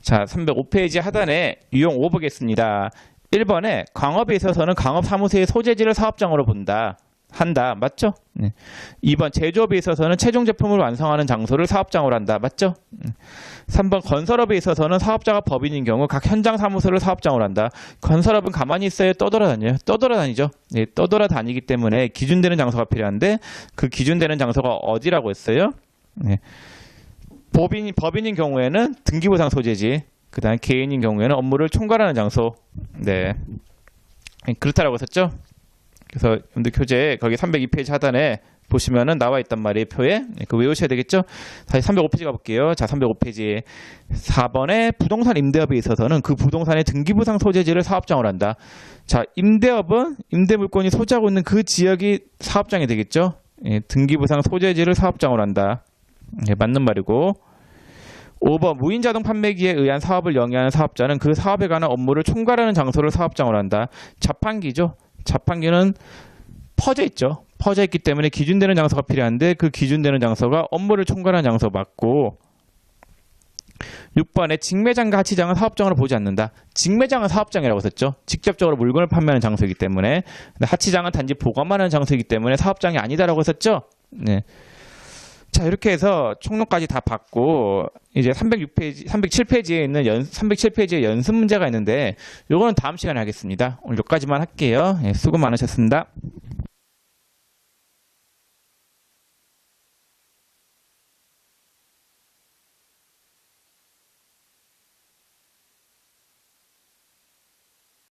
자, 305페이지 하단에 유형 5 보겠습니다. 1번에 광업에 있어서는 광업사무소의 소재지를 사업장으로 한다. 맞죠? 네. 2번 제조업에 있어서는 최종 제품을 완성하는 장소를 사업장으로 한다. 맞죠? 3번 건설업에 있어서는 사업자가 법인인 경우 각 현장 사무소를 사업장으로 한다. 건설업은 가만히 있어야 떠돌아다니죠. 네, 떠돌아다니기 때문에 기준되는 장소가 필요한데 그 기준되는 장소가 어디라고 했어요? 네. 법인인 경우에는 등기부상 소재지. 그 다음 개인인 경우에는 업무를 총괄하는 장소. 네. 그렇다라고 했었죠? 그래서 여러분들 교재 거기 302페이지 하단에 보시면은 나와 있단 말이에요. 표에. 그 외우셔야 되겠죠? 다시 305페이지 가볼게요. 자, 305페이지 4번에 부동산 임대업에 있어서는 그 부동산의 등기부상 소재지를 사업장으로 한다. 자, 임대업은 임대물건이 소지하고 있는 그 지역이 사업장이 되겠죠? 예, 등기부상 소재지를 사업장으로 한다. 예, 맞는 말이고. 5번 무인자동 판매기에 의한 사업을 영위하는 사업자는 그 사업에 관한 업무를 총괄하는 장소를 사업장으로 한다. 자판기죠. 자판기는 퍼져 있죠. 퍼져 있기 때문에 기준되는 장소가 필요한데 그 기준되는 장소가 업무를 총괄하는 장소 맞고 6번에 직매장과 하치장은 사업장으로 보지 않는다. 직매장은 사업장이라고 썼죠. 직접적으로 물건을 판매하는 장소이기 때문에. 근데 하치장은 단지 보관하는 장소이기 때문에 사업장이 아니다라고 했었죠. 네. 자, 이렇게 해서 총론까지 다 받고 이제 307페이지에 있는 307페이지에 연습 문제가 있는데 요거는 다음 시간에 하겠습니다. 오늘 여기까지만 할게요. 예, 수고 많으셨습니다.